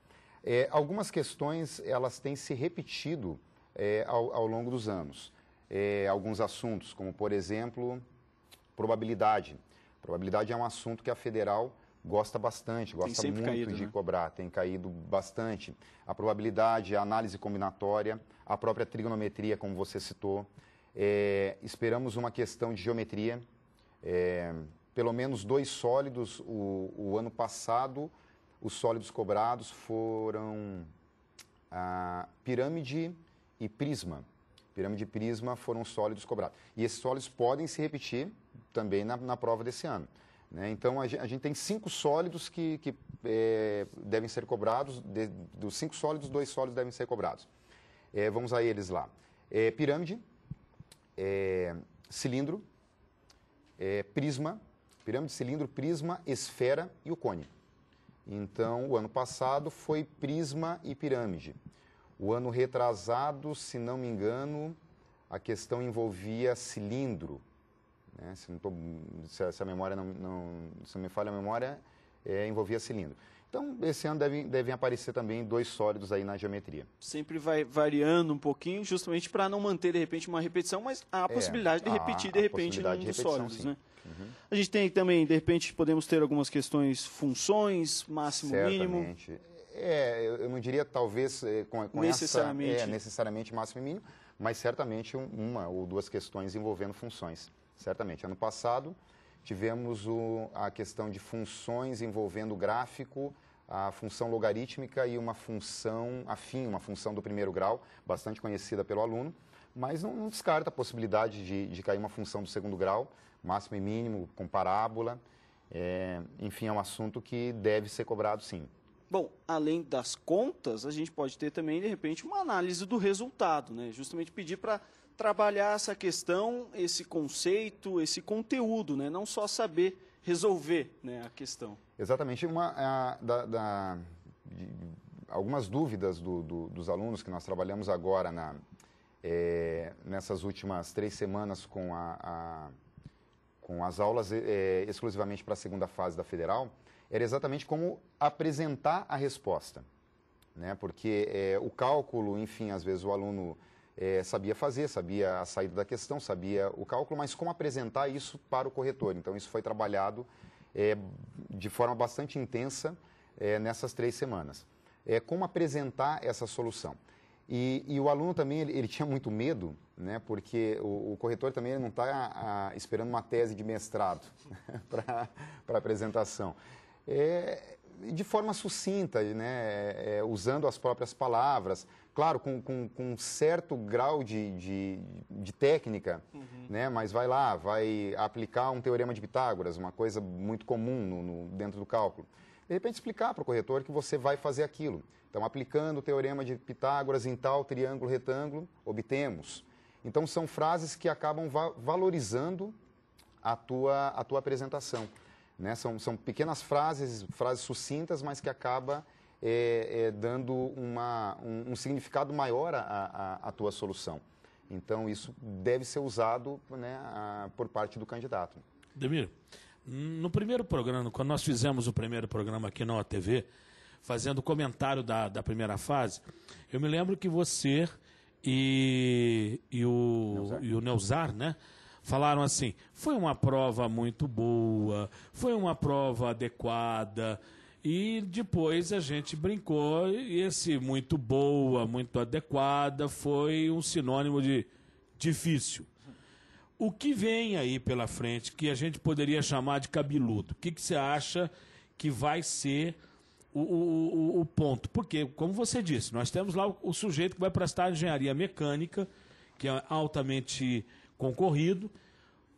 Algumas questões elas têm se repetido ao longo dos anos. Alguns assuntos, como, por exemplo, probabilidade. Probabilidade é um assunto que a Federal gosta bastante, gosta muito caído, de né? cobrar, tem caído bastante. A probabilidade, a análise combinatória, a própria trigonometria, como você citou. Esperamos uma questão de geometria. Pelo menos 2 sólidos. O ano passado, os sólidos cobrados foram pirâmide e prisma. Pirâmide e prisma foram sólidos cobrados. E esses sólidos podem se repetir também na prova desse ano, né? Então, a gente tem 5 sólidos que devem ser cobrados. Dos 5 sólidos, 2 sólidos devem ser cobrados. Vamos a eles lá. Pirâmide, cilindro, prisma, pirâmide, cilindro, prisma, esfera e o cone. Então, o ano passado foi prisma e pirâmide. O ano retrasado, se não me engano, a questão envolvia cilindro, né? Se a memória se não me falha a memória, envolvia cilindro. Então, esse ano devem aparecer também 2 sólidos aí na geometria. Sempre vai variando um pouquinho, justamente para não manter, de repente, uma repetição, mas há a possibilidade de repetir, de repente, num dos sólidos, sim. né? Uhum. A gente tem também, de repente, podemos ter algumas questões, funções, máximo, mínimo. Certamente. Eu não diria, talvez, com necessariamente. Necessariamente máximo e mínimo, mas certamente uma ou 2 questões envolvendo funções. Certamente. Ano passado, tivemos a questão de funções envolvendo gráfico, a função logarítmica e uma função afim, uma função do primeiro grau, bastante conhecida pelo aluno, mas não descarta a possibilidade de cair uma função do segundo grau, máximo e mínimo, com parábola. Enfim, é um assunto que deve ser cobrado, sim. Bom, além das contas, a gente pode ter também, de repente, uma análise do resultado, né? Justamente pedir para trabalhar essa questão, esse conceito, esse conteúdo, né? Não só saber resolver, né, a questão. Exatamente. Algumas dúvidas dos alunos que nós trabalhamos agora nessas últimas 3 semanas com as aulas exclusivamente para a segunda fase da Federal, era exatamente como apresentar a resposta, né? Porque o cálculo, enfim, às vezes o aluno sabia fazer, sabia a saída da questão, sabia o cálculo, mas como apresentar isso para o corretor. Então, isso foi trabalhado de forma bastante intensa nessas 3 semanas. Como apresentar essa solução. E o aluno também, ele tinha muito medo, né? Porque o corretor também não está esperando uma tese de mestrado para apresentação. De forma sucinta, né? Usando as próprias palavras, claro, com um certo grau de técnica, né? Mas vai aplicar um teorema de Pitágoras, uma coisa muito comum dentro do cálculo. De repente explicar para o corretor que você vai fazer aquilo. Então, aplicando o teorema de Pitágoras em tal triângulo retângulo, obtemos. Então, são frases que acabam valorizando a tua apresentação, né? São pequenas frases sucintas, mas que acaba dando um significado maior à tua solução. Então, isso deve ser usado, né, por parte do candidato. Demir, no primeiro programa, quando nós fizemos o primeiro programa aqui na OTV, fazendo o comentário da primeira fase, eu me lembro que você e o Neuzar, né, falaram assim, foi uma prova muito boa, foi uma prova adequada, E depois a gente brincou, e esse muito boa, muito adequada, foi um sinônimo de difícil. O que vem aí pela frente, que a gente poderia chamar de cabeludo? O que você acha que vai ser o ponto? Porque, como você disse, nós temos lá o sujeito que vai prestar engenharia mecânica, que é altamente concorrido,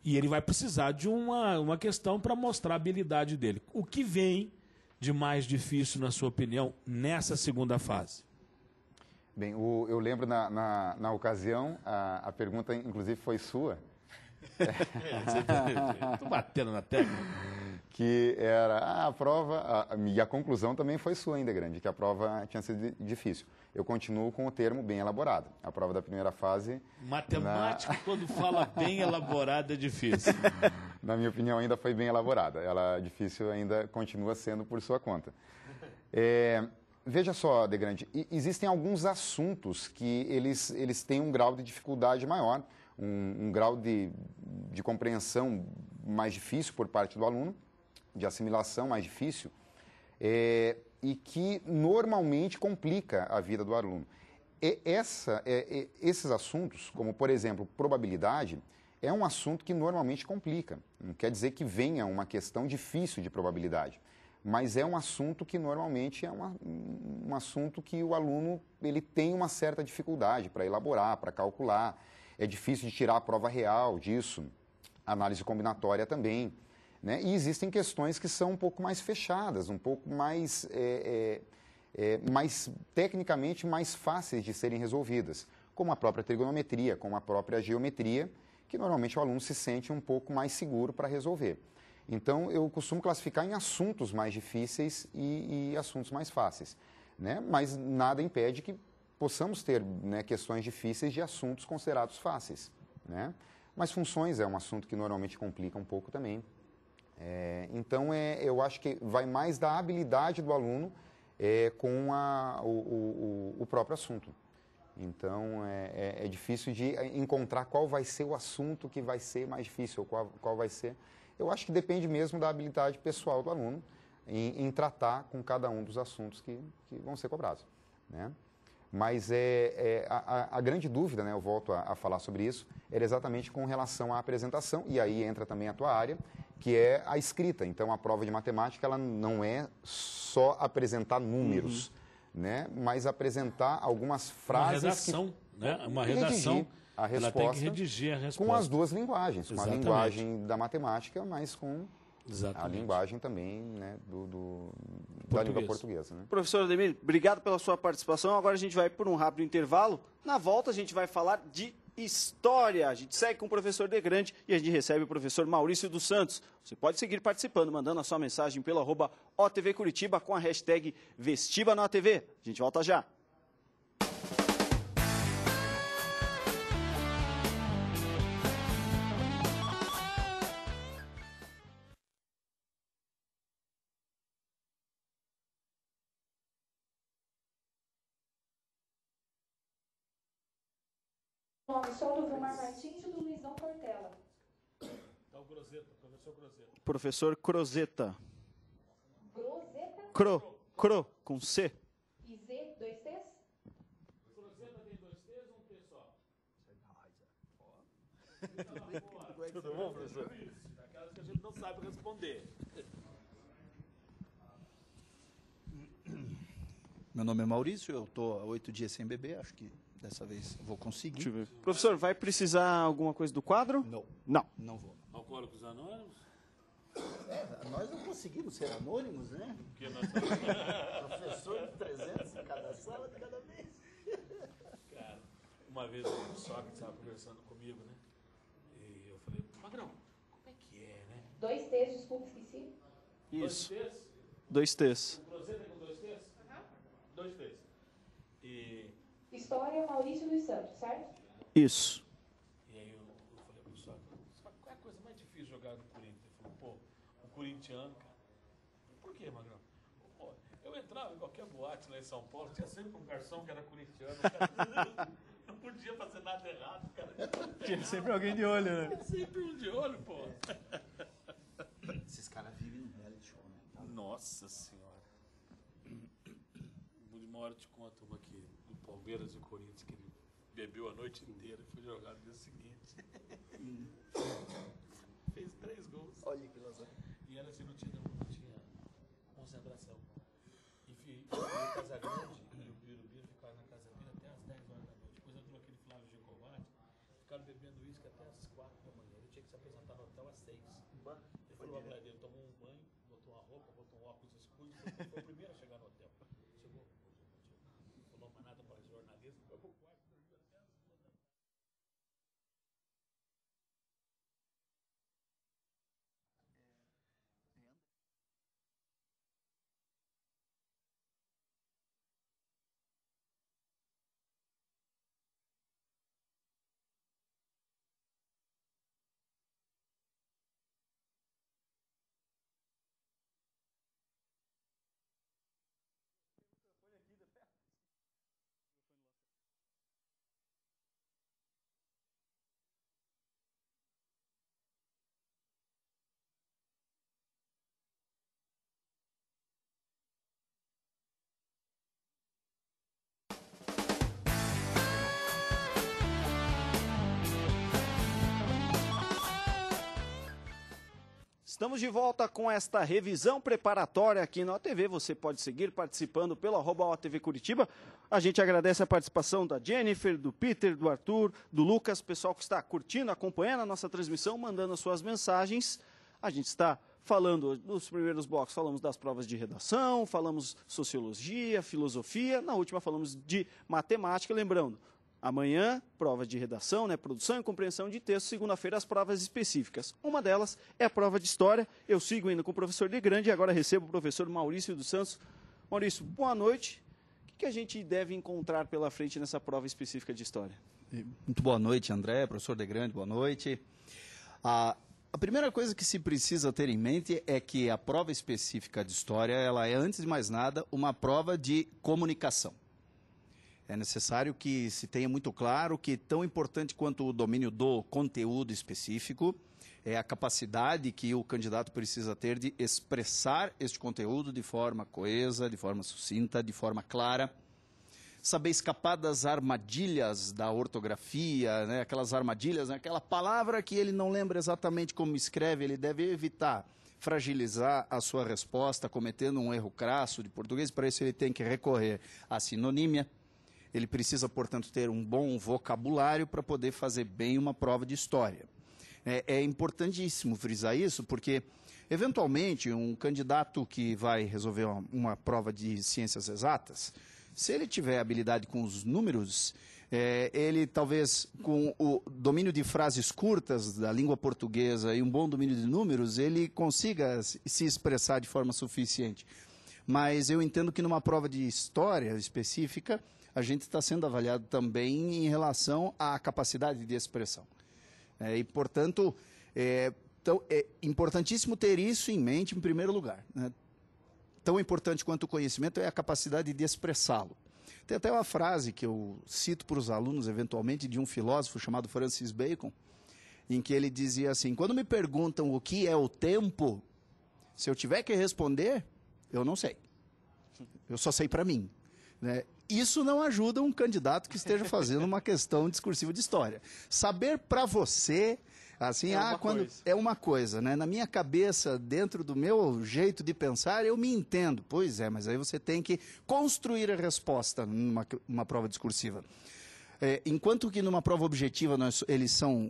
e ele vai precisar de uma questão para mostrar a habilidade dele. O que vem de mais difícil, na sua opinião, nessa segunda fase? Bem, eu lembro na ocasião, a pergunta inclusive foi sua. Estou batendo na tecla. Que era a prova, e a conclusão também foi sua ainda, Grande, que a prova tinha sido difícil. Eu continuo com o termo bem elaborado. A prova da primeira fase... Matemática, quando fala bem elaborada, é difícil. Na minha opinião, ainda foi bem elaborada. Ela difícil ainda continua sendo por sua conta. Veja só, De Grande, existem alguns assuntos que eles têm um grau de dificuldade maior, um grau de compreensão mais difícil por parte do aluno, de assimilação mais difícil, e que normalmente complica a vida do aluno. Esses assuntos, como por exemplo probabilidade, é um assunto que normalmente complica. Não quer dizer que venha uma questão difícil de probabilidade, mas é um assunto que normalmente é um assunto que o aluno ele tem uma certa dificuldade para elaborar, para calcular. É difícil de tirar a prova real disso, análise combinatória também. Né? E existem questões que são um pouco mais fechadas, um pouco mais, mais tecnicamente mais fáceis de serem resolvidas, como a própria trigonometria, como a própria geometria, que normalmente o aluno se sente um pouco mais seguro para resolver. Então, eu costumo classificar em assuntos mais difíceis e assuntos mais fáceis. Né? Mas nada impede que possamos ter, né, questões difíceis de assuntos considerados fáceis. Né? Mas funções é um assunto que normalmente complica um pouco também. Então, eu acho que vai mais da habilidade do aluno com o próprio assunto. Então, é difícil de encontrar qual vai ser o assunto que vai ser mais difícil, ou qual vai ser. Eu acho que depende mesmo da habilidade pessoal do aluno em tratar com cada um dos assuntos que vão ser cobrados. Né? Mas a grande dúvida, né, eu volto a falar sobre isso, era exatamente com relação à apresentação, e aí entra também a tua área, que é a escrita. Então, a prova de matemática ela não é só apresentar números, né, mas apresentar algumas frases... Uma redação, né? Uma redação, a resposta, ela tem que redigir a resposta. Com as duas linguagens, com Exatamente. a linguagem da matemática, mas com Exatamente. a linguagem também, né, da língua portuguesa. Né? Professor Ademir, obrigado pela sua participação. Agora a gente vai por um rápido intervalo. Na volta a gente vai falar de história. A gente segue com o professor Degrande e a gente recebe o professor Maurício dos Santos. Você pode seguir participando, mandando a sua mensagem pelo @OTV Curitiba com a hashtag VestibaNoATV. A gente volta já. O nome só do Vilmar Martins e do Luizão Portela. Então, Crozeta, professor Crozeta. Professor Crozeta. Crozeta? Com C. E Z, 2 T's? Crozeta tem 2 T's ou um T só? Tudo bom, professor? Aquelas que a gente não sabe responder. Meu nome é Maurício, eu estou há 8 dias sem beber, acho que dessa vez eu vou conseguir. Deixa eu ver. Professor, vai precisar alguma coisa do quadro? Não vou. Alcoólicos Anônimos? Nós não conseguimos ser anônimos, né? Porque nós somos... Professor de 300 em cada sala, de cada vez. Cara, uma vez o Sócrates estava conversando comigo, né? E eu falei, Magrão, como é que é, né? 2 T's, desculpa, esqueci. Isso. 2 T's? 2 T's. O Crozeta com 2 T's? 2 T's. E História, Maurício dos Santos, certo? Isso. E aí eu falei pro Sócrates, qual é a coisa mais difícil de jogar no Corinthians? Ele falou, pô, o corintiano, cara. Por quê, Magrão? Pô, eu entrava em qualquer boate lá em São Paulo, tinha sempre um garçom que era corintiano, cara. Não podia fazer nada errado, cara. Tinha sempre alguém de olho, né? Sempre um de olho, pô. Esses caras vivem no reality show, né? Nossa Senhora. hora eu te conto uma aqui do Palmeiras e Corinthians, que ele bebeu a noite inteira e foi jogar no dia seguinte. Fez 3 gols. Olha que lasagna. E era assim, não tinha concentração. E o Casagrande e o Birubiru ficaram na casa dele até as 10 horas da noite. Depois entrou aquele Flávio Giacovatti, ficaram bebendo uísque até as 4 da manhã. Ele tinha que se apresentar no hotel às 6. Ele foi pra mulher dele, tomou um banho, botou uma roupa, botou um óculos escuro e foi o primeiro a chegar no hotel. Chegou, não falou mais nada para jornalista, foi pro quarto, dormiu até as 2 da tarde. Estamos de volta com esta revisão preparatória aqui na OTV. Você pode seguir participando pelo @OTV Curitiba. A gente agradece a participação da Jennifer, do Peter, do Arthur, do Lucas, pessoal que está curtindo, acompanhando a nossa transmissão, mandando as suas mensagens. A gente está falando, nos primeiros blocos, falamos das provas de redação, falamos sociologia, filosofia, na última falamos de matemática, lembrando, amanhã, prova de redação, né, produção e compreensão de texto, segunda-feira as provas específicas. Uma delas é a prova de história, eu sigo ainda com o professor De Grande e agora recebo o professor Maurício dos Santos. Maurício, boa noite. O que a gente deve encontrar pela frente nessa prova específica de história? Muito boa noite, André, professor De Grande, boa noite. A primeira coisa que se precisa ter em mente é que a prova específica de história, ela é, antes de mais nada, uma prova de comunicação. É necessário que se tenha muito claro que tão importante quanto o domínio do conteúdo específico é a capacidade que o candidato precisa ter de expressar este conteúdo de forma coesa, de forma sucinta, de forma clara. Saber escapar das armadilhas da ortografia, né? Aquelas armadilhas, né? Aquela palavra que ele não lembra exatamente como escreve, ele deve evitar fragilizar a sua resposta, cometendo um erro crasso de português. Para isso ele tem que recorrer à sinonímia. Ele precisa, portanto, ter um bom vocabulário para poder fazer bem uma prova de história. É importantíssimo frisar isso, porque, eventualmente, um candidato que vai resolver uma prova de ciências exatas, se ele tiver habilidade com os números, ele talvez, com o domínio de frases curtas da língua portuguesa e um bom domínio de números, ele consiga se expressar de forma suficiente. Mas eu entendo que numa prova de história específica, a gente está sendo avaliado também em relação à capacidade de expressão. E, portanto, é importantíssimo ter isso em mente em primeiro lugar, né? Tão importante quanto o conhecimento é a capacidade de expressá-lo. Tem até uma frase que eu cito para os alunos, eventualmente, de um filósofo chamado Francis Bacon, em que ele dizia assim: quando me perguntam o que é o tempo, se eu tiver que responder, eu não sei. Eu só sei para mim, né? Isso não ajuda um candidato que esteja fazendo uma questão discursiva de história. Saber para você, assim, é uma coisa, né? Na minha cabeça, dentro do meu jeito de pensar, eu me entendo. Pois é, mas aí você tem que construir a resposta numa prova discursiva. Enquanto que numa prova objetiva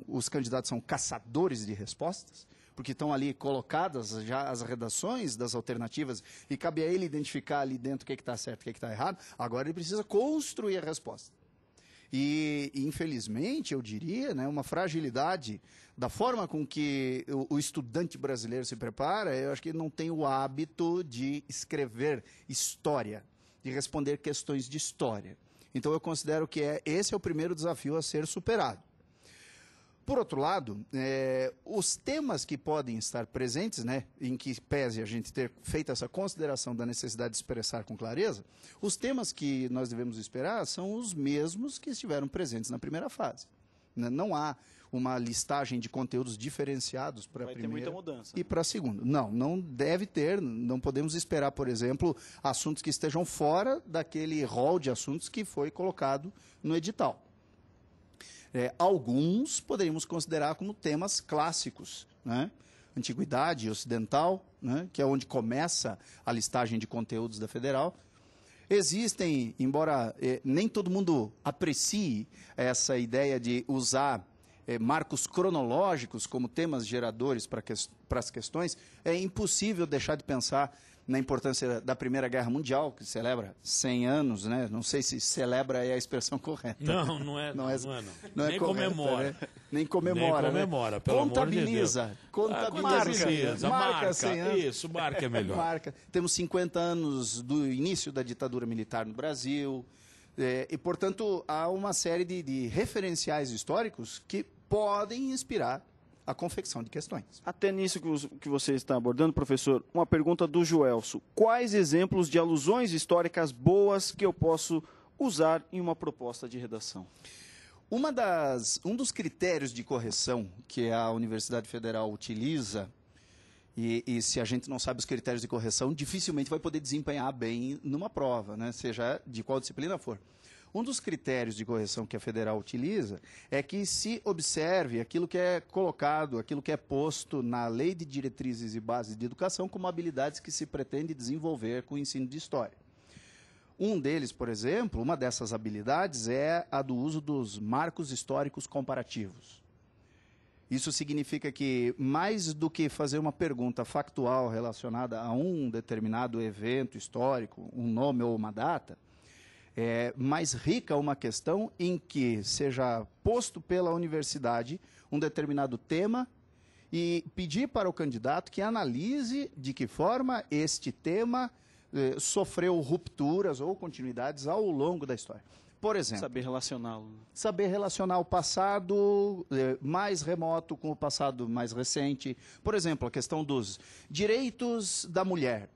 os candidatos são caçadores de respostas, porque estão ali colocadas já as redações das alternativas e cabe a ele identificar ali dentro o que está certo e o que está errado. Agora ele precisa construir a resposta. E, infelizmente, eu diria, né, uma fragilidade da forma com que o estudante brasileiro se prepara, eu acho que ele não tem o hábito de escrever história, de responder questões de história. Então eu considero que esse é o primeiro desafio a ser superado. Por outro lado, os temas que podem estar presentes, né, em que pese a gente ter feito essa consideração da necessidade de expressar com clareza, os temas que nós devemos esperar são os mesmos que estiveram presentes na primeira fase. né? Não há uma listagem de conteúdos diferenciados para a primeira Vai ter muita mudança. e para a segunda. Não deve ter, não podemos esperar, por exemplo, assuntos que estejam fora daquele rol de assuntos que foi colocado no edital. Alguns poderíamos considerar como temas clássicos, né? Antiguidade ocidental, né? Que é onde começa a listagem de conteúdos da Federal. Existem, embora nem todo mundo aprecie essa ideia de usar marcos cronológicos como temas geradores para as questões, é impossível deixar de pensar na importância da Primeira Guerra Mundial, que celebra 100 anos, né? Não sei se celebra é a expressão correta. Não é. Não Nem comemora. Né? Nem comemora. Nem comemora, né? pelo amor de Deus. Contabiliza. Marca 100 anos. Isso, marca é melhor. Marca. Temos 50 anos do início da ditadura militar no Brasil. E, portanto, há uma série de referenciais históricos que podem inspirar a confecção de questões. Até nisso que você está abordando, professor, uma pergunta do Joelso. Quais exemplos de alusões históricas boas que eu posso usar em uma proposta de redação? Um dos critérios de correção que a Universidade Federal utiliza, e se a gente não sabe os critérios de correção, dificilmente vai poder desempenhar bem numa prova, né? Seja de qual disciplina for. Um dos critérios de correção que a Federal utiliza é que se observe aquilo que é colocado, aquilo que é posto na Lei de Diretrizes e Bases de Educação como habilidades que se pretende desenvolver com o ensino de História. Um deles, por exemplo, uma dessas habilidades é a do uso dos marcos históricos comparativos. Isso significa que, mais do que fazer uma pergunta factual relacionada a um determinado evento histórico, um nome ou uma data, é mais rica uma questão em que seja posto pela universidade um determinado tema e pedir para o candidato que analise de que forma este tema sofreu rupturas ou continuidades ao longo da história. Por exemplo, saber relacioná-lo. Saber relacionar o passado mais remoto com o passado mais recente. Por exemplo, a questão dos direitos da mulher.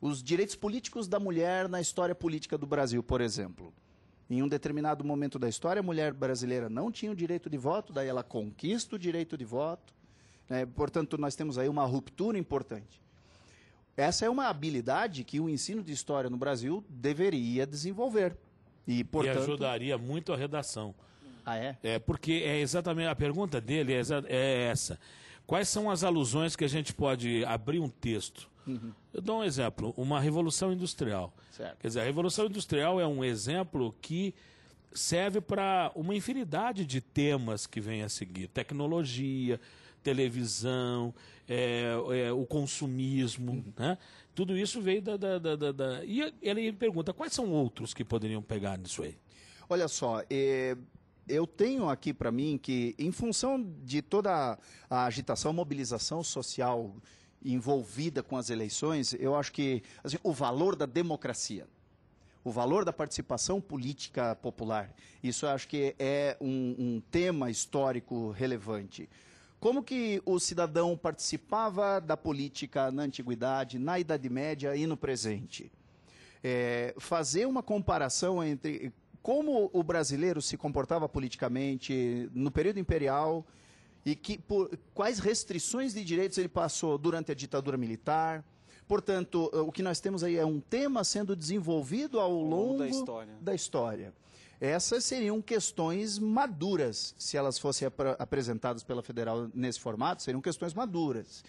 Os direitos políticos da mulher na história política do Brasil, por exemplo. Em um determinado momento da história, a mulher brasileira não tinha o direito de voto, daí ela conquista o direito de voto. Portanto, nós temos aí uma ruptura importante. Essa é uma habilidade que o ensino de história no Brasil deveria desenvolver. E, portanto... ajudaria muito a redação. Ah, é? Porque é exatamente a pergunta dele é essa. Quais são as alusões que a gente pode abrir um texto? Uhum. Eu dou um exemplo, uma revolução industrial. Certo. Quer dizer, a revolução industrial é um exemplo que serve para uma infinidade de temas que vem a seguir. Tecnologia, televisão, o consumismo, né? Tudo isso veio E ele pergunta, quais são outros que poderiam pegar nisso aí? Olha só, eu tenho aqui para mim que, em função de toda a agitação, mobilização social envolvida com as eleições, eu acho que assim, o valor da democracia, o valor da participação política popular, isso eu acho que é um tema histórico relevante. Como que o cidadão participava da política na antiguidade, na Idade Média e no presente? Fazer uma comparação entre como o brasileiro se comportava politicamente no período imperial e quais restrições de direitos ele passou durante a ditadura militar. Portanto, o que nós temos aí é um tema sendo desenvolvido ao longo da história. Essas seriam questões maduras, se elas fossem apresentadas pela Federal nesse formato, seriam questões maduras.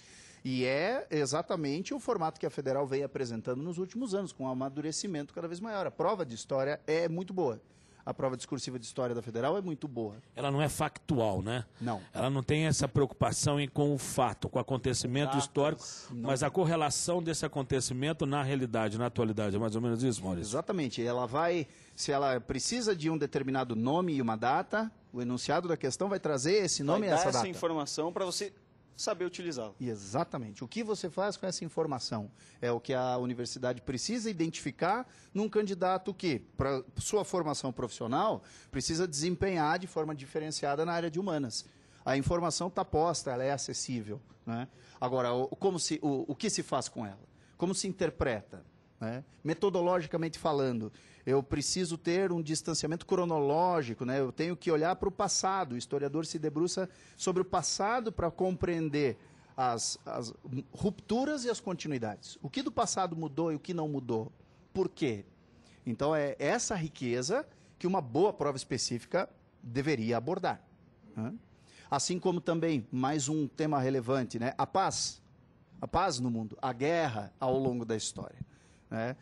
E é exatamente o formato que a Federal vem apresentando nos últimos anos, com um amadurecimento cada vez maior. A prova de história é muito boa. A prova discursiva de história da Federal é muito boa. Ela não é factual, né? Não. Ela não tem essa preocupação com o fato, com o acontecimento histórico, mas a correlação desse acontecimento na realidade, na atualidade. É mais ou menos isso, Maurício? Exatamente. Ela vai, se ela precisa de um determinado nome e uma data, o enunciado da questão vai trazer esse nome e essa data. Essa informação para você saber utilizá-lo. Exatamente. O que você faz com essa informação é o que a universidade precisa identificar num candidato que, para sua formação profissional, precisa desempenhar de forma diferenciada na área de humanas. A informação está posta, ela é acessível, né? Agora, o que se faz com ela? Como se interpreta? né? Metodologicamente falando, eu preciso ter um distanciamento cronológico, né? Eu tenho que olhar para o passado. O historiador se debruça sobre o passado para compreender as rupturas e as continuidades. O que do passado mudou e o que não mudou. Por quê? Então, é essa riqueza que uma boa prova específica deveria abordar, né? Assim como também, mais um tema relevante, né? A paz no mundo, a guerra ao longo da história, né?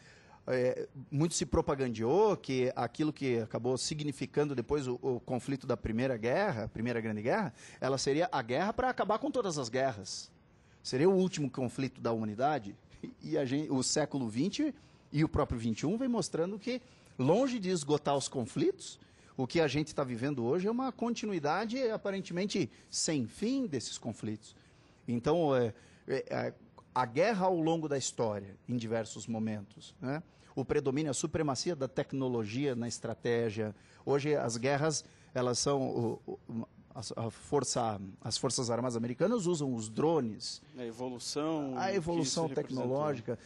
Muito se propagandeou que aquilo que acabou significando depois o conflito da Primeira Grande Guerra, ela seria a guerra para acabar com todas as guerras. Seria o último conflito da humanidade. E o século XX e o próprio XXI vem mostrando que, longe de esgotar os conflitos, o que a gente está vivendo hoje é uma continuidade aparentemente sem fim desses conflitos. Então, a guerra ao longo da história, em diversos momentos, né? O predomínio, a supremacia da tecnologia na estratégia. Hoje, as guerras, elas são... As Forças Armadas Americanas usam os drones. A evolução tecnológica.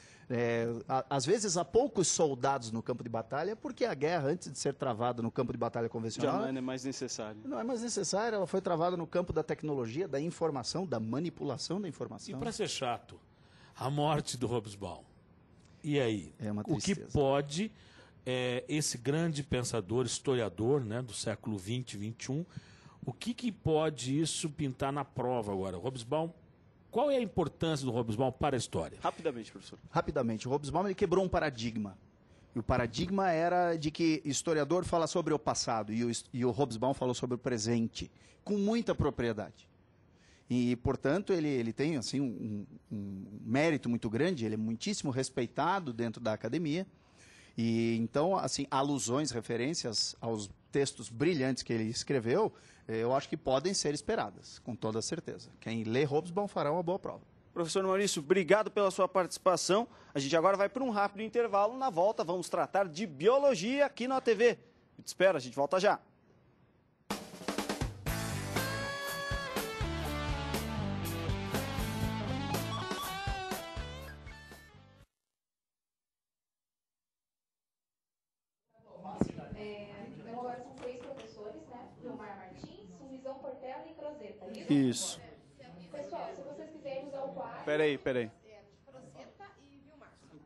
Às vezes, há poucos soldados no campo de batalha, porque a guerra, antes de ser travada no campo de batalha convencional... Já não é mais necessário. Não é mais necessária, ela foi travada no campo da tecnologia, da informação, da manipulação da informação. E para ser chato, a morte do Hobsbawm. E aí? É uma o que tristeza. pode esse grande pensador, historiador, né, do século XX, XXI, o que pode isso pintar na prova agora? Hobsbawm, qual é a importância do Hobsbawm para a história? Rapidamente, professor. Rapidamente. O Hobsbawm, ele quebrou um paradigma. E o paradigma era de que historiador fala sobre o passado e o Hobsbawm falou sobre o presente, com muita propriedade. E, portanto, ele tem assim, um mérito muito grande, ele é muitíssimo respeitado dentro da academia. E, então, assim, alusões, referências aos textos brilhantes que ele escreveu, eu acho que podem ser esperadas, com toda certeza. Quem lê Hobsbawm fará uma boa prova. Professor Maurício, obrigado pela sua participação. A gente agora vai para um rápido intervalo. Na volta, vamos tratar de biologia aqui na TV. Eu te espero, a gente volta já. Então agora são 6 professores, né? Vilmar Martins, Luizão Portela e Crozeta. Isso. Pessoal, se vocês quiserem usar o quadro... Peraí.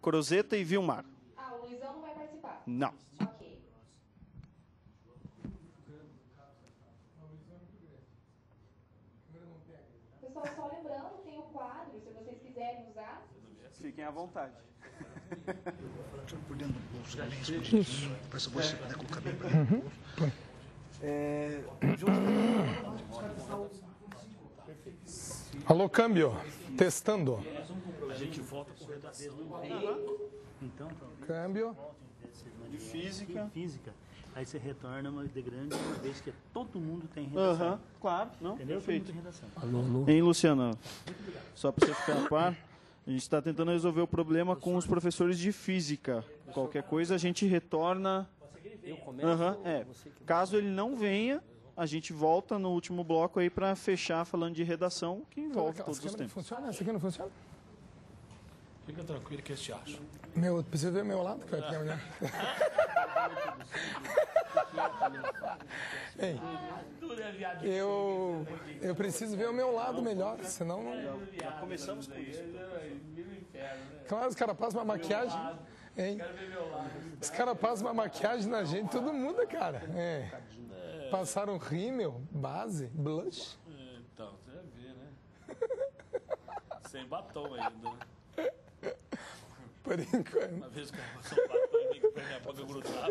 Crozeta e Vilmar. Ah, o Luizão não vai participar? Não. Ok. Pessoal, só lembrando, tem o quadro, se vocês quiserem usar. Fiquem à vontade. Por dentro do bolso também, isso. Para se você puder colocar bem para dentro do bolso. Alô, câmbio. Testando. A gente volta por redação. Então, Câmbio. De física. Física. Aí você retorna uma de grande, uma vez que todo mundo tem redação. Claro, não? Entendeu? Perfeito. Redação. Hein, Luciano? Só para você ficar a par, a gente está tentando resolver o problema com os professores de física. Qualquer coisa a gente retorna. Eu começo? Caso ele não venha, a gente volta no último bloco aí para fechar falando de redação, que envolve todos os tempos. Funciona? Essa aqui não funciona? Fica tranquilo que eu te acho. Precisa ver o meu lado, cara. Ei, eu preciso ver o meu lado melhor, senão não... Já começamos com isso. Claro, os caras passam uma maquiagem. Hein? Os caras passam uma maquiagem na gente, todo mundo, cara. Passaram rímel, base, blush. Então, você vai ver, né? Sem batom ainda. Por enquanto. Uma vez que eu passou um batom em mim, que minha boca grudava.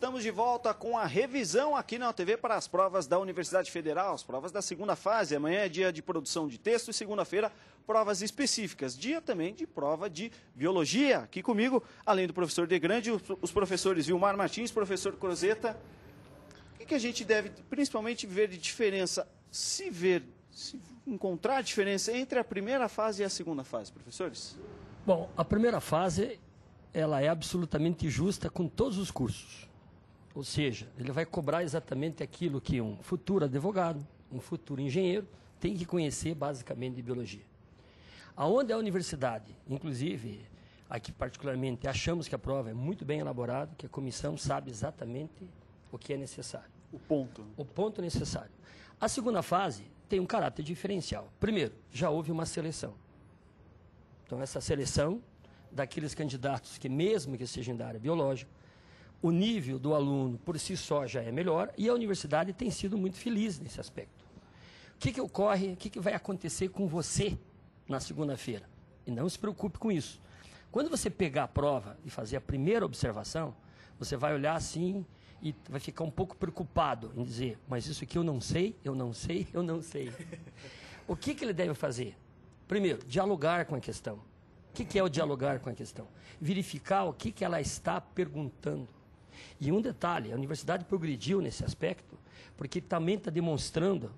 Estamos de volta com a revisão aqui na TV para as provas da Universidade Federal, as provas da segunda fase. Amanhã é dia de produção de texto e segunda-feira provas específicas. Dia também de prova de biologia. Aqui comigo, além do professor Degrande, os professores Vilmar Martins, professor Crozeta. O que a gente deve principalmente ver de diferença, se encontrar diferença entre a primeira fase e a segunda fase, professores? Bom, a primeira fase, ela é absolutamente justa com todos os cursos. Ou seja, ele vai cobrar exatamente aquilo que um futuro advogado, um futuro engenheiro, tem que conhecer basicamente de biologia. Aonde a universidade, inclusive, aqui particularmente, achamos que a prova é muito bem elaborada, que a comissão sabe exatamente o que é necessário. O ponto. O ponto necessário. A segunda fase tem um caráter diferencial. Primeiro, já houve uma seleção. Então, essa seleção daqueles candidatos que, mesmo que sejam da área biológica, o nível do aluno por si só já é melhor e a universidade tem sido muito feliz nesse aspecto. O que ocorre, o que vai acontecer com você na segunda-feira? E não se preocupe com isso. Quando você pegar a prova e fazer a primeira observação, você vai olhar assim e vai ficar um pouco preocupado em dizer, mas isso aqui eu não sei, eu não sei, eu não sei. O que ele deve fazer? Primeiro, dialogar com a questão. O que é o dialogar com a questão? Verificar o que ela está perguntando. E um detalhe, a universidade progrediu nesse aspecto, porque também está demonstrando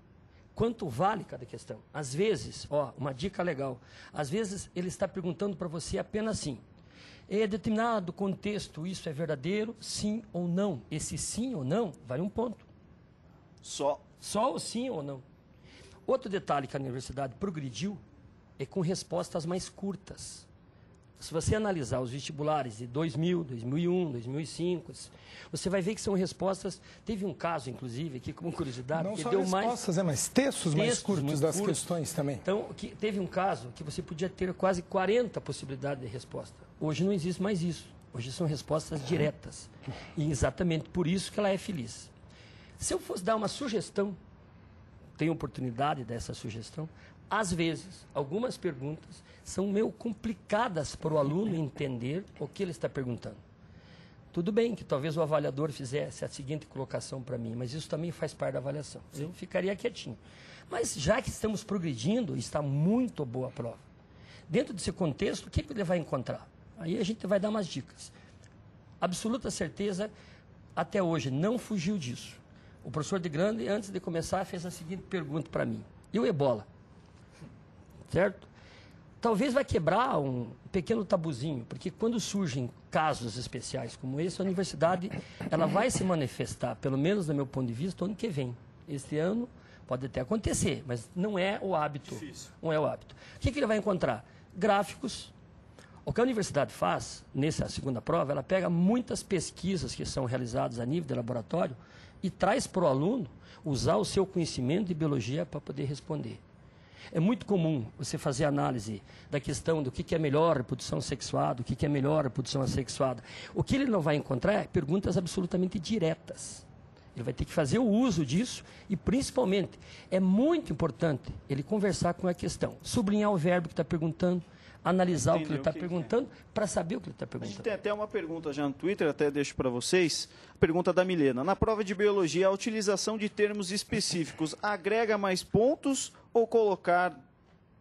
quanto vale cada questão. Às vezes, uma dica legal, às vezes ele está perguntando para você apenas assim, em determinado contexto isso é verdadeiro, sim ou não? Esse sim ou não vale um ponto. Só o sim ou não. Outro detalhe que a universidade progrediu é com respostas mais curtas. Se você analisar os vestibulares de 2000, 2001, 2005, você vai ver que são respostas... Teve um caso, inclusive, aqui como curiosidade... Não que só deu respostas, mas textos mais curtos das questões também. Então, teve um caso que você podia ter quase 40 possibilidades de resposta. Hoje não existe mais isso. Hoje são respostas diretas. E exatamente por isso que ela é feliz. Se eu fosse dar uma sugestão, tenho oportunidade dessa sugestão, às vezes, algumas perguntas são meio complicadas para o aluno entender o que ele está perguntando. Tudo bem que talvez o avaliador fizesse a seguinte colocação para mim, mas isso também faz parte da avaliação. Eu ficaria quietinho. Mas já que estamos progredindo, está muito boa a prova. Dentro desse contexto, o que ele vai encontrar? Aí a gente vai dar umas dicas. Absoluta certeza, até hoje, não fugiu disso. O professor Degrande, antes de começar, fez a seguinte pergunta para mim. E o ebola? Certo? Talvez vai quebrar um pequeno tabuzinho, porque quando surgem casos especiais como esse, a universidade ela vai se manifestar, pelo menos do meu ponto de vista, ano que vem. Este ano pode até acontecer, mas não é o hábito. Difícil. Não é o hábito. O que ele vai encontrar? Gráficos. O que a universidade faz, nessa segunda prova, ela pega muitas pesquisas que são realizadas a nível de laboratório e traz para o aluno usar o seu conhecimento de biologia para poder responder. É muito comum você fazer análise da questão do que é melhor reprodução sexuada, o que é melhor reprodução assexuada. O que ele não vai encontrar é perguntas absolutamente diretas. Ele vai ter que fazer o uso disso e, principalmente, é muito importante ele conversar com a questão, sublinhar o verbo que está perguntando, analisar o que ele está perguntando, para saber o que ele está perguntando. A gente tem até uma pergunta já no Twitter, até deixo para vocês. Pergunta da Milena. Na prova de biologia, a utilização de termos específicos agrega mais pontos ou colocar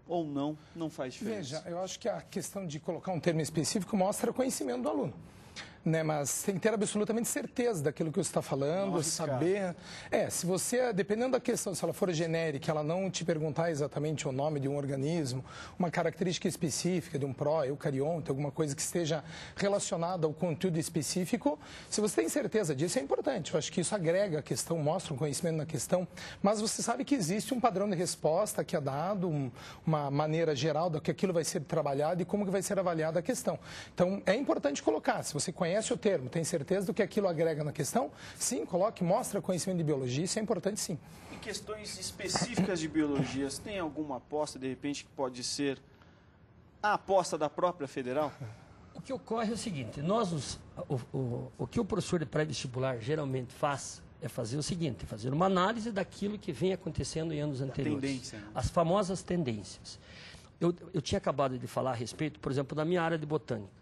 ou não faz diferença? Veja, eu acho que a questão de colocar um termo específico mostra o conhecimento do aluno. Né, mas tem que ter absolutamente certeza daquilo que você está falando, Nossa, saber... se você, dependendo da questão, se ela for genérica, ela não te perguntar exatamente o nome de um organismo, uma característica específica de um eucarionte, alguma coisa que esteja relacionada ao conteúdo específico, se você tem certeza disso, é importante. Eu acho que isso agrega a questão, mostra um conhecimento na questão, mas você sabe que existe um padrão de resposta que é dado, uma maneira geral do que aquilo vai ser trabalhado e como que vai ser avaliada a questão. Então, é importante colocar, se você conhece o termo, tem certeza do que aquilo agrega na questão? Sim, coloque, mostra conhecimento de biologia, isso é importante sim. Em questões específicas de biologia, você tem alguma aposta, de repente, que pode ser a aposta da própria federal? O que ocorre é o seguinte, o que o professor de pré-vestibular geralmente faz é fazer o seguinte, fazer uma análise daquilo que vem acontecendo em anos anteriores. Tendência, né? As famosas tendências. Eu tinha acabado de falar a respeito, por exemplo, da minha área de botânica.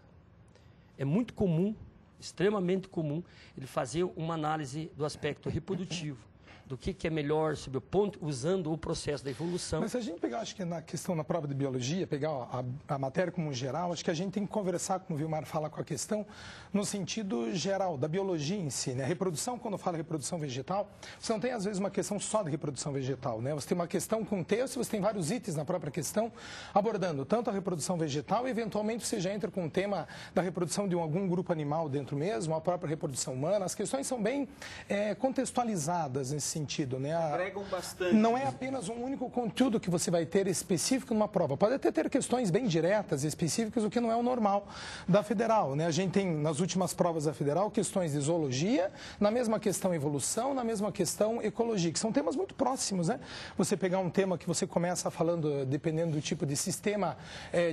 É muito comum extremamente comum, ele fazer uma análise do aspecto reprodutivo, do que é melhor sob o ponto, usando o processo da evolução. Mas se a gente pegar, acho que na questão na prova de biologia, pegar a matéria como um geral, acho que a gente tem que conversar, como o Vilmar fala, com a questão no sentido geral, da biologia em si, né? A reprodução, quando fala reprodução vegetal, você não tem, às vezes, uma questão só de reprodução vegetal, né? Você tem uma questão com texto, você tem vários itens na própria questão, abordando tanto a reprodução vegetal, e eventualmente você já entra com o tema da reprodução de algum grupo animal dentro mesmo, a própria reprodução humana. As questões são bem contextualizadas nesse sentido, né? Agregam bastante. Não é apenas um único conteúdo que você vai ter específico numa prova. Pode até ter questões bem diretas e específicas, o que não é o normal da Federal, né? A gente tem, nas últimas provas da Federal, questões de zoologia, na mesma questão evolução, na mesma questão ecologia, que são temas muito próximos, né? Você pegar um tema que você começa falando, dependendo do tipo de sistema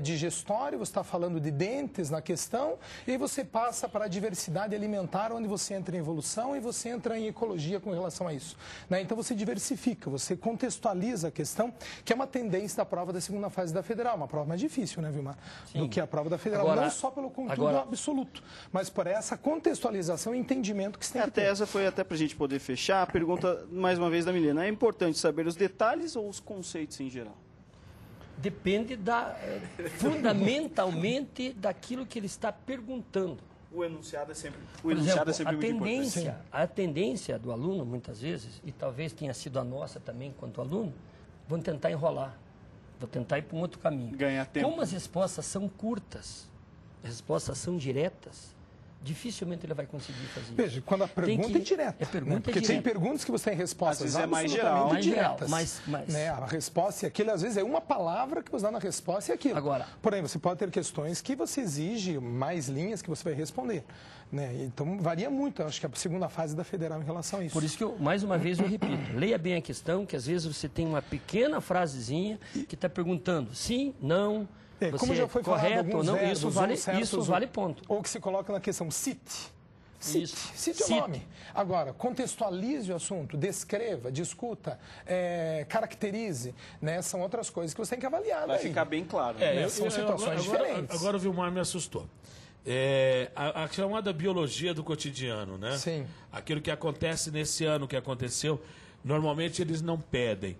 digestório, você está falando de dentes na questão, e aí você passa para a diversidade alimentar, onde você entra em evolução e você entra em ecologia com relação a isso, né? Então você diversifica, você contextualiza a questão, que é uma tendência da prova da segunda fase da Federal, uma prova mais difícil, né, Vilmar? Sim. Do que a prova da Federal, Agora, não só pelo conteúdo absoluto, mas por essa contextualização e entendimento que você tem que ter. Essa foi até para a gente poder fechar. A pergunta, mais uma vez, da Milena. É importante saber os detalhes ou os conceitos em geral? Depende fundamentalmente daquilo que ele está perguntando. O enunciado é sempre, Por exemplo, muito importante. A tendência do aluno, muitas vezes, e talvez tenha sido a nossa também, enquanto aluno, vão tentar enrolar, vou tentar ir para um outro caminho. Ganhar tempo. Como as respostas são curtas, as respostas são diretas, dificilmente ele vai conseguir fazer isso. Veja, quando a pergunta é direta. Porque tem direta. perguntas que você tem respostas é mais absolutamente geral. diretas. Mas né? A resposta é aquilo, às vezes é uma palavra que você dá na resposta e aquilo. Agora, porém, você pode ter questões que você exige mais linhas que você vai responder. Né? Então, varia muito, acho que a segunda fase da Federal em relação a isso. Por isso que, mais uma vez, eu repito, leia bem a questão, que às vezes você tem uma pequena frasezinha que está perguntando sim, não... Como já foi correto ou não, verbos, isso vale ponto. Ou que se coloca na questão cite. Cite o nome. Agora, contextualize o assunto, descreva, discuta, caracterize, né? São outras coisas que você tem que avaliar. Vai ficar bem claro. São situações diferentes. Agora o Vilmar me assustou. A chamada biologia do cotidiano, né? Sim. Aquilo que acontece nesse ano que aconteceu, normalmente eles não pedem.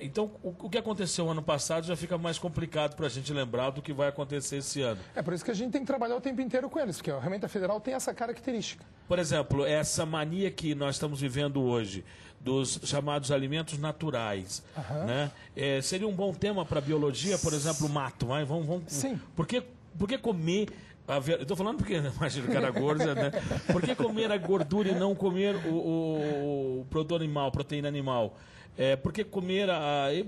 Então, o que aconteceu ano passado já fica mais complicado para a gente lembrar do que vai acontecer esse ano. É por isso que a gente tem que trabalhar o tempo inteiro com eles, porque realmente a Federal tem essa característica. Por exemplo, essa mania que nós estamos vivendo hoje, dos chamados alimentos naturais, né? Seria um bom tema para a biologia, por exemplo, o mato. Sim. Por que comer... Estou falando porque, imagina, o cara gordo, né? Por que comer a gordura e não comer o produto animal, proteína animal? Porque comer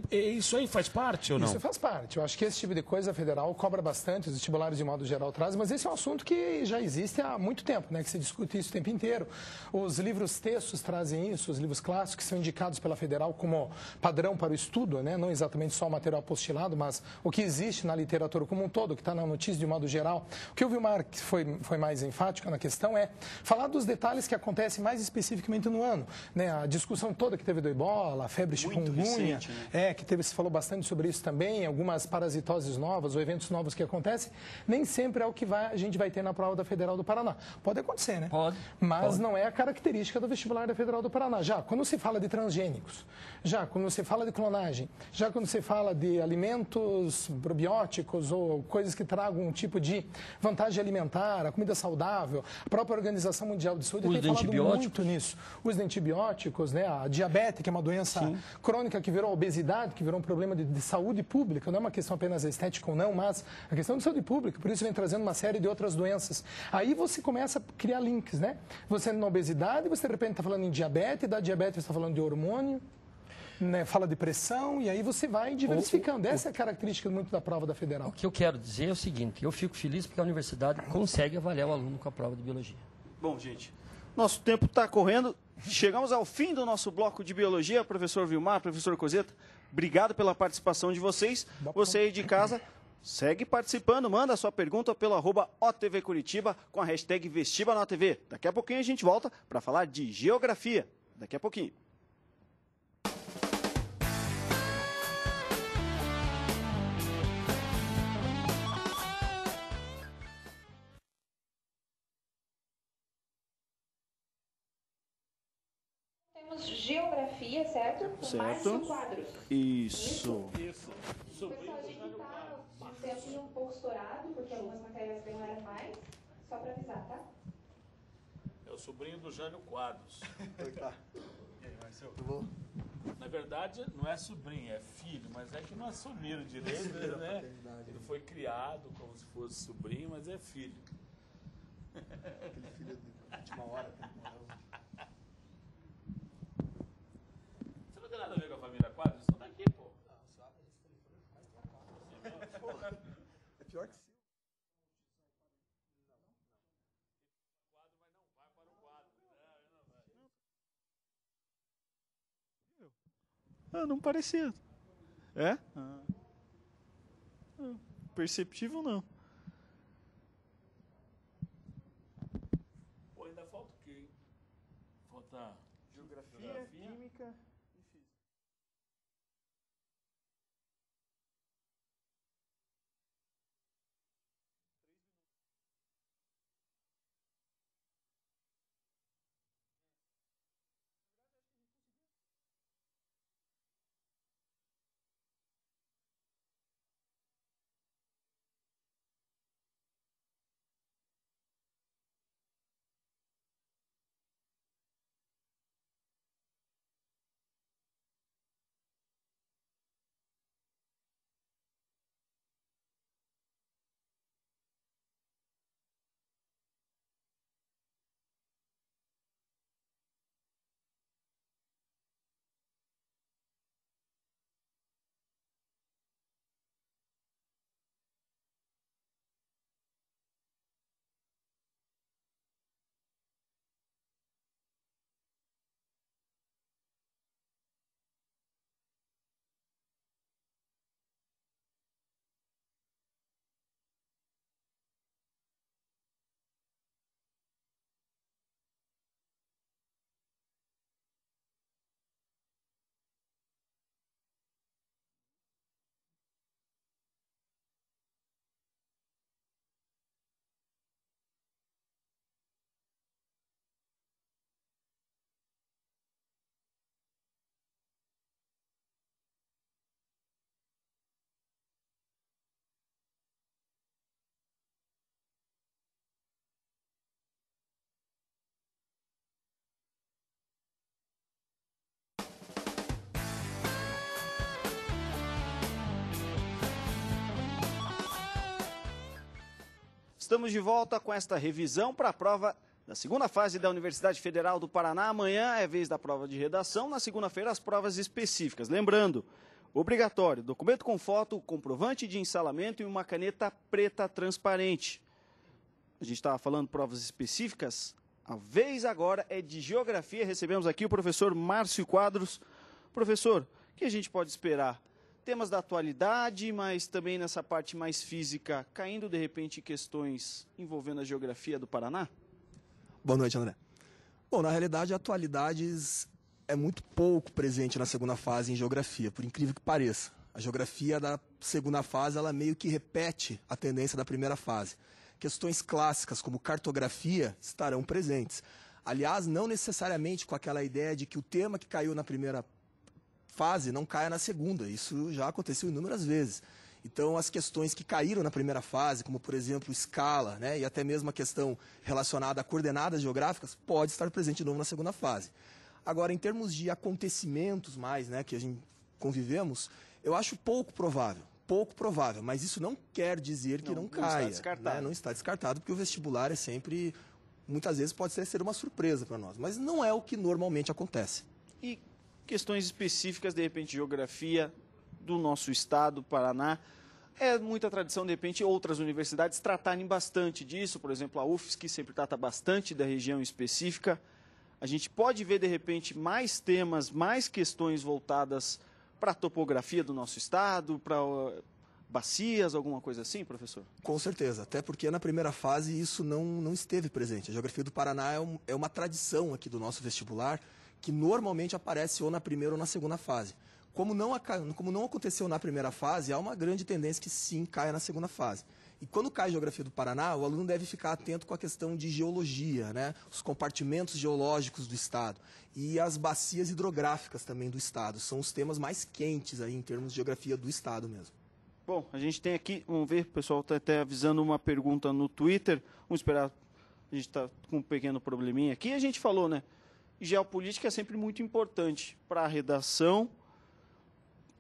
isso aí faz parte ou não? Isso faz parte. Eu acho que esse tipo de coisa a Federal cobra bastante, os vestibulares de modo geral trazem, mas esse é um assunto que já existe há muito tempo, né? Que se discute isso o tempo inteiro. Os livros textos trazem isso, os livros clássicos que são indicados pela Federal como padrão para o estudo, né? Não exatamente só o material apostilado, mas o que existe na literatura como um todo, que está na notícia de modo geral. O que o Vilmar foi mais enfático na questão é falar dos detalhes que acontecem mais especificamente no ano, né? A discussão toda que teve do ebola, febre chikungunya, se falou bastante sobre isso também, algumas parasitoses novas ou eventos novos que acontecem, nem sempre é o que a gente vai ter na prova da Federal do Paraná. Pode acontecer, né? Pode. Mas não é a característica do vestibular da Federal do Paraná. Já quando se fala de transgênicos, já quando se fala de clonagem, já quando se fala de alimentos probióticos ou coisas que tragam um tipo de vantagem alimentar, a comida saudável, a própria Organização Mundial de Saúde tem falado muito nisso. Os antibióticos, né? A diabetes, que é uma doença crônica que virou obesidade, que virou um problema de saúde pública, não é uma questão apenas estética ou não, mas a questão de saúde pública, por isso vem trazendo uma série de outras doenças. Aí você começa a criar links, né? Você na obesidade, você de repente está falando em diabetes, da diabetes você está falando de hormônio, né? Fala de pressão, e aí você vai diversificando. Essa é a característica muito da prova da Federal. O que eu quero dizer é o seguinte, eu fico feliz porque a universidade consegue avaliar o aluno com a prova de biologia. Bom, gente, nosso tempo está correndo. Chegamos ao fim do nosso bloco de biologia. Professor Vilmar, professor Coseta, obrigado pela participação de vocês. Você aí de casa, segue participando, manda a sua pergunta pelo @OTV Curitiba com a hashtag VestibaNoTV. Daqui a pouquinho a gente volta para falar de geografia. Daqui a pouquinho. temos geografia, certo? Com Márcio Quadros. Isso. Pessoal, a gente tá um tempinho um pouco estourado, porque algumas matérias demoraram mais. Só para avisar, tá? É o sobrinho do Jânio Quadros. Tá. Na verdade, não é sobrinho, é filho, mas é que não assumiram direito, né? Ele foi criado como se fosse sobrinho, mas é filho. Aquele filho de última hora. Você não tem nada a ver com a família Quadros? Estão daqui, pô. É pior que sim. Não parecia. É? Perceptível não. Pô, ainda falta o quê, hein? Falta Geografia, química e física. Estamos de volta com esta revisão para a prova da segunda fase da Universidade Federal do Paraná. Amanhã é vez da prova de redação, na segunda-feira as provas específicas. Lembrando, obrigatório, documento com foto, comprovante de ensalamento e uma caneta preta transparente. A gente estava falando provas específicas, a vez agora é de geografia. Recebemos aqui o professor Márcio Quadros. Professor, o que a gente pode esperar? Temas da atualidade, mas também nessa parte mais física, caindo de repente questões envolvendo a geografia do Paraná? Boa noite, André. Bom, na realidade, atualidades é muito pouco presente na segunda fase em geografia, por incrível que pareça. A geografia da segunda fase, ela meio que repete a tendência da primeira fase. Questões clássicas como cartografia estarão presentes. Aliás, não necessariamente com aquela ideia de que o tema que caiu na primeira fase não caia na segunda. Isso já aconteceu inúmeras vezes. Então, as questões que caíram na primeira fase, como, por exemplo, escala, né, e até mesmo a questão relacionada a coordenadas geográficas, pode estar presente de novo na segunda fase. Agora, em termos de acontecimentos mais, né, que a gente convivemos, eu acho pouco provável, mas isso não quer dizer que não caia. Não está descartado. Né? Não está descartado, porque o vestibular é sempre, muitas vezes pode ser uma surpresa para nós, mas não é o que normalmente acontece. E questões específicas, de repente, geografia do nosso estado, Paraná. É muita tradição, de repente, outras universidades tratarem bastante disso. Por exemplo, a UFSC, que sempre trata bastante da região específica. A gente pode ver, de repente, mais temas, mais questões voltadas para a topografia do nosso estado, para bacias, alguma coisa assim, professor? Com certeza, até porque na primeira fase isso não esteve presente. A geografia do Paraná é uma tradição aqui do nosso vestibular, que normalmente aparece ou na primeira ou na segunda fase. Como não aconteceu na primeira fase, há uma grande tendência que sim caia na segunda fase. E quando cai Geografia do Paraná, o aluno deve ficar atento com a questão de geologia, né? Os compartimentos geológicos do Estado e as bacias hidrográficas também do Estado. São os temas mais quentes aí em termos de geografia do Estado mesmo. Bom, a gente tem aqui, vamos ver, o pessoal está até avisando uma pergunta no Twitter. Vamos esperar, a gente está com um pequeno probleminha aqui. A gente falou, né? Geopolítica é sempre muito importante para a redação.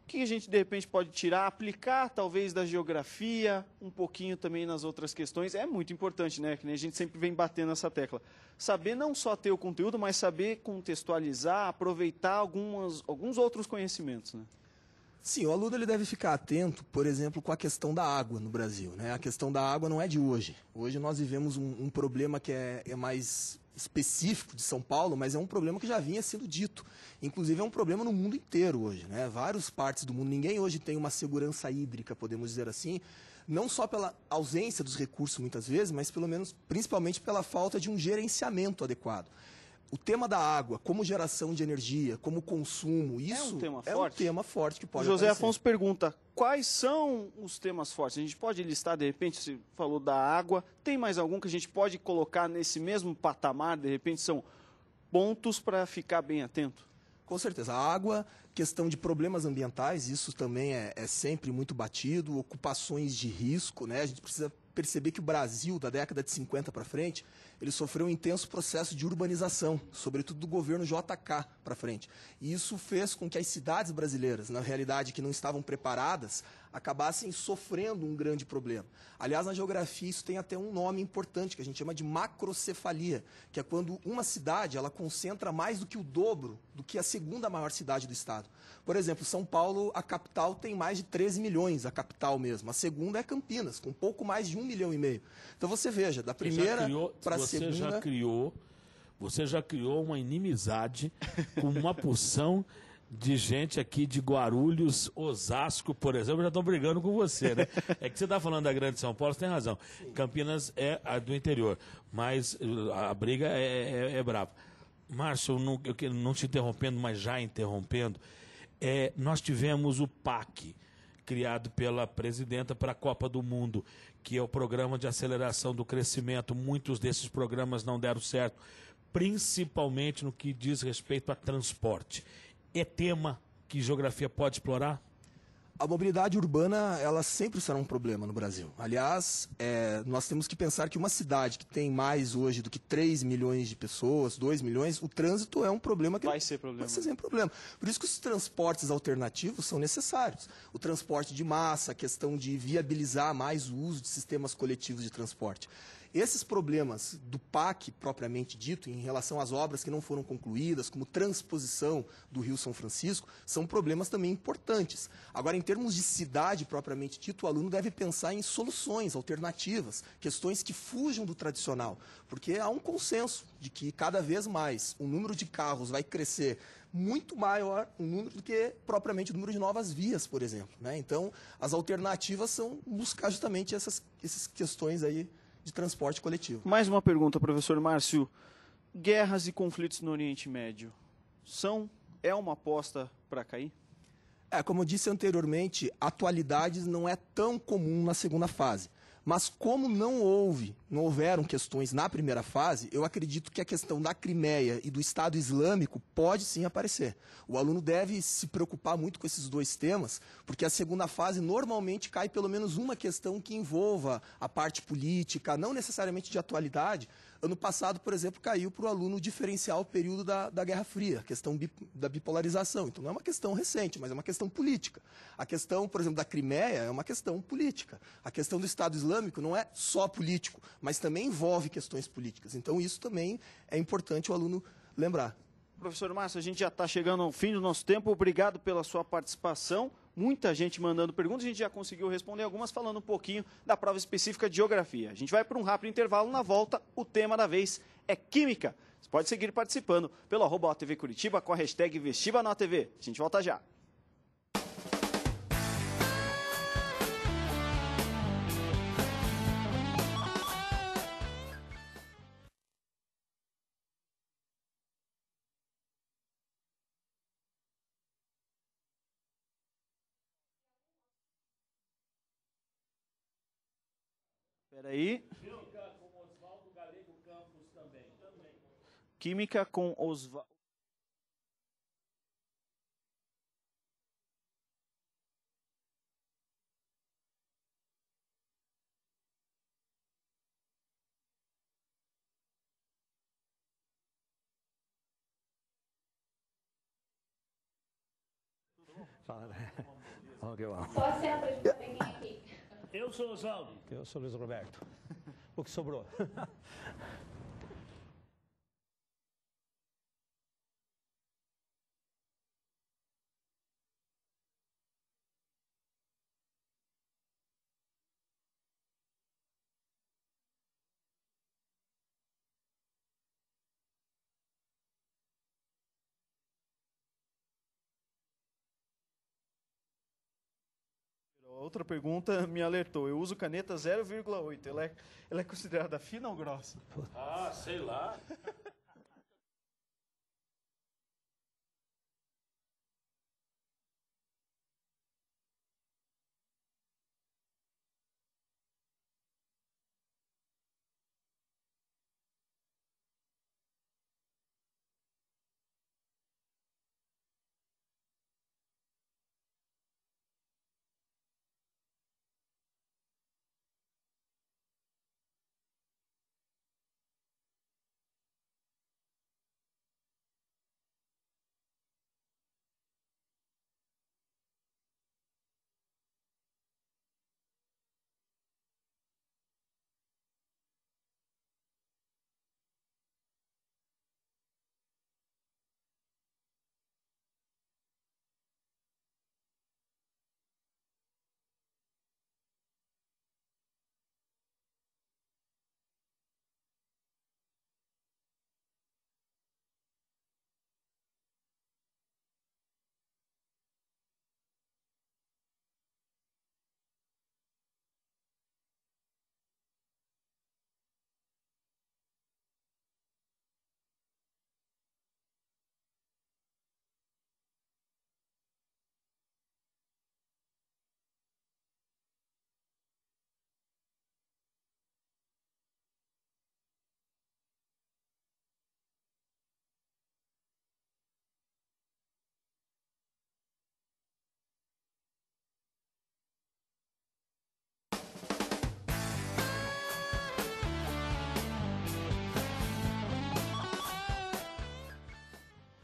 O que a gente, de repente, pode tirar, aplicar, talvez, da geografia, um pouquinho também nas outras questões. É muito importante, né? Que nem a gente sempre vem batendo essa tecla. Saber não só ter o conteúdo, mas saber contextualizar, aproveitar alguns outros conhecimentos, né? Sim, o aluno ele deve ficar atento, por exemplo, com a questão da água no Brasil, né? A questão da água não é de hoje. Hoje nós vivemos um problema que é mais específico de São Paulo, mas é um problema que já vinha sendo dito. Inclusive é um problema no mundo inteiro hoje, né? Várias partes do mundo, ninguém hoje tem uma segurança hídrica, podemos dizer assim, não só pela ausência dos recursos muitas vezes, mas pelo menos principalmente pela falta de um gerenciamento adequado. O tema da água, como geração de energia, como consumo, isso é um tema forte que pode José aparecer. Afonso pergunta, quais são os temas fortes? A gente pode listar, de repente, você falou da água, tem mais algum que a gente pode colocar nesse mesmo patamar, de repente são pontos para ficar bem atento? Com certeza. A água, questão de problemas ambientais, isso também é sempre muito batido, ocupações de risco, né? A gente precisa perceber que o Brasil, da década de 50 para frente, ele sofreu um intenso processo de urbanização, sobretudo do governo JK para frente. E isso fez com que as cidades brasileiras, na realidade, que não estavam preparadas, acabassem sofrendo um grande problema. Aliás, na geografia, isso tem até um nome importante, que a gente chama de macrocefalia, que é quando uma cidade ela concentra mais do que o dobro do que a segunda maior cidade do estado. Por exemplo, São Paulo, a capital, tem mais de 13 milhões, a capital mesmo. A segunda é Campinas, com pouco mais de 1,5 milhão. Então você veja, da primeira para a segunda... Você já criou uma inimizade com uma porção de gente aqui de Guarulhos, Osasco, por exemplo, já estão brigando com você, né? É que você está falando da Grande São Paulo, você tem razão. Sim. Campinas é a do interior, mas a briga é brava. Márcio, eu não te interrompendo, mas já interrompendo, nós tivemos o PAC, criado pela presidenta para a Copa do Mundo, que é o Programa de Aceleração do Crescimento. Muitos desses programas não deram certo, principalmente no que diz respeito a transporte. É tema que geografia pode explorar? A mobilidade urbana, ela sempre será um problema no Brasil. Aliás, nós temos que pensar que uma cidade que tem mais hoje do que 3 milhões de pessoas, 2 milhões, o trânsito é um problema que vai ser problema. Vai ser sempre um problema. Por isso que os transportes alternativos são necessários. O transporte de massa, a questão de viabilizar mais o uso de sistemas coletivos de transporte. Esses problemas do PAC, propriamente dito, em relação às obras que não foram concluídas, como transposição do Rio São Francisco, são problemas também importantes. Agora, em termos de cidade, propriamente dito, o aluno deve pensar em soluções alternativas, questões que fujam do tradicional, porque há um consenso de que, cada vez mais, o número de carros vai crescer muito maior do que propriamente o número de novas vias, por exemplo, né? Então, as alternativas são buscar justamente essas questões aí de transporte coletivo. Mais uma pergunta, professor Márcio. Guerras e conflitos no Oriente Médio é uma aposta para cair? Como eu disse anteriormente, atualidades não é tão comum na segunda fase. Mas como não houveram questões na primeira fase, eu acredito que a questão da Crimeia e do Estado Islâmico pode sim aparecer. O aluno deve se preocupar muito com esses dois temas, porque a segunda fase normalmente cai pelo menos uma questão que envolva a parte política, não necessariamente de atualidade. Ano passado, por exemplo, caiu para o aluno diferenciar o período da Guerra Fria, a questão da bipolarização. Então não é uma questão recente, mas é uma questão política. A questão, por exemplo, da Crimeia é uma questão política. A questão do Estado Islâmico não é só político, mas também envolve questões políticas. Então isso também é importante o aluno lembrar. Professor Márcio, a gente já está chegando ao fim do nosso tempo. Obrigado pela sua participação. Muita gente mandando perguntas, a gente já conseguiu responder algumas, falando um pouquinho da prova específica de geografia. A gente vai para um rápido intervalo. Na volta, o tema da vez é Química. Você pode seguir participando pelo @OTV Curitiba com a hashtag VestibaNoTV. A gente volta já. Espera aí. Química com Oswaldo Galego Campos também. Química com Oswaldo. Fala, né? Vamos que vamos. Só a cena pra gente saber quem é quem. Eu sou Oswaldo. Eu sou Luiz Roberto. O que sobrou? Outra pergunta me alertou. Eu uso caneta 0,8. Ela é considerada fina ou grossa? Ah, sei lá.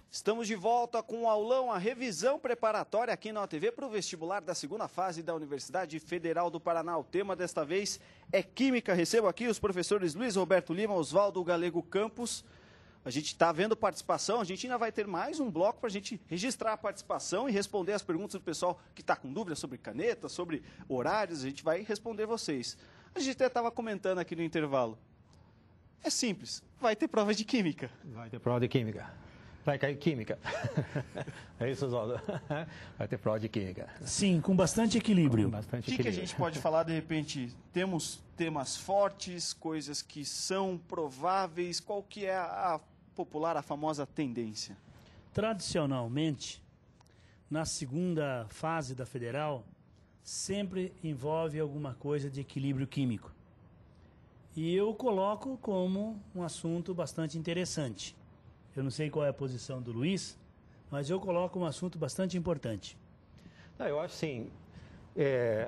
Estamos de volta com o aulão, a revisão preparatória aqui na OTV para o vestibular da segunda fase da Universidade Federal do Paraná. O tema desta vez é Química. Recebo aqui os professores Luiz Roberto Lima, Oswaldo Galego Campos. A gente está vendo participação, a gente ainda vai ter mais um bloco para a gente registrar a participação e responder as perguntas do pessoal que está com dúvidas sobre caneta, sobre horários, a gente vai responder vocês. A gente até estava comentando aqui no intervalo. É simples, vai ter prova de Química. Vai ter prova de Química. Vai cair Química. É isso, Oswaldo? Vai ter prova de Química. Sim, com bastante equilíbrio. O que a gente pode falar, de repente? Temos temas fortes, coisas que são prováveis. Qual que é a popular, a famosa tendência? Tradicionalmente, na segunda fase da Federal, sempre envolve alguma coisa de equilíbrio químico. E eu coloco como um assunto bastante interessante. Eu não sei qual é a posição do Luiz, mas eu coloco um assunto bastante importante. Eu acho assim,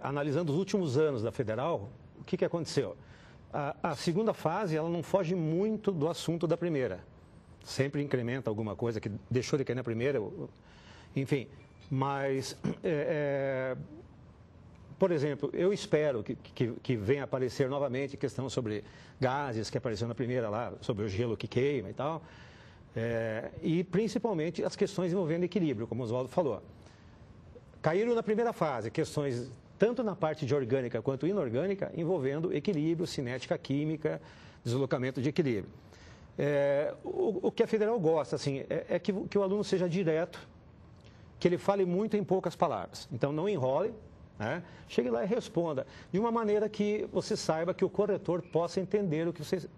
analisando os últimos anos da Federal, o que aconteceu? A segunda fase, ela não foge muito do assunto da primeira. Sempre incrementa alguma coisa que deixou de cair na primeira, enfim. Mas, por exemplo, eu espero que venha aparecer novamente questão sobre gases, que apareceu na primeira lá, sobre o gelo que queima e tal. E principalmente as questões envolvendo equilíbrio, como o Oswaldo falou. Caíram na primeira fase questões tanto na parte de orgânica quanto inorgânica, envolvendo equilíbrio, cinética química, deslocamento de equilíbrio. O que a Federal gosta assim, é que o aluno seja direto, que ele fale muito em poucas palavras. Então, não enrole, né? Chegue lá e responda de uma maneira que você saiba que o corretor possa entender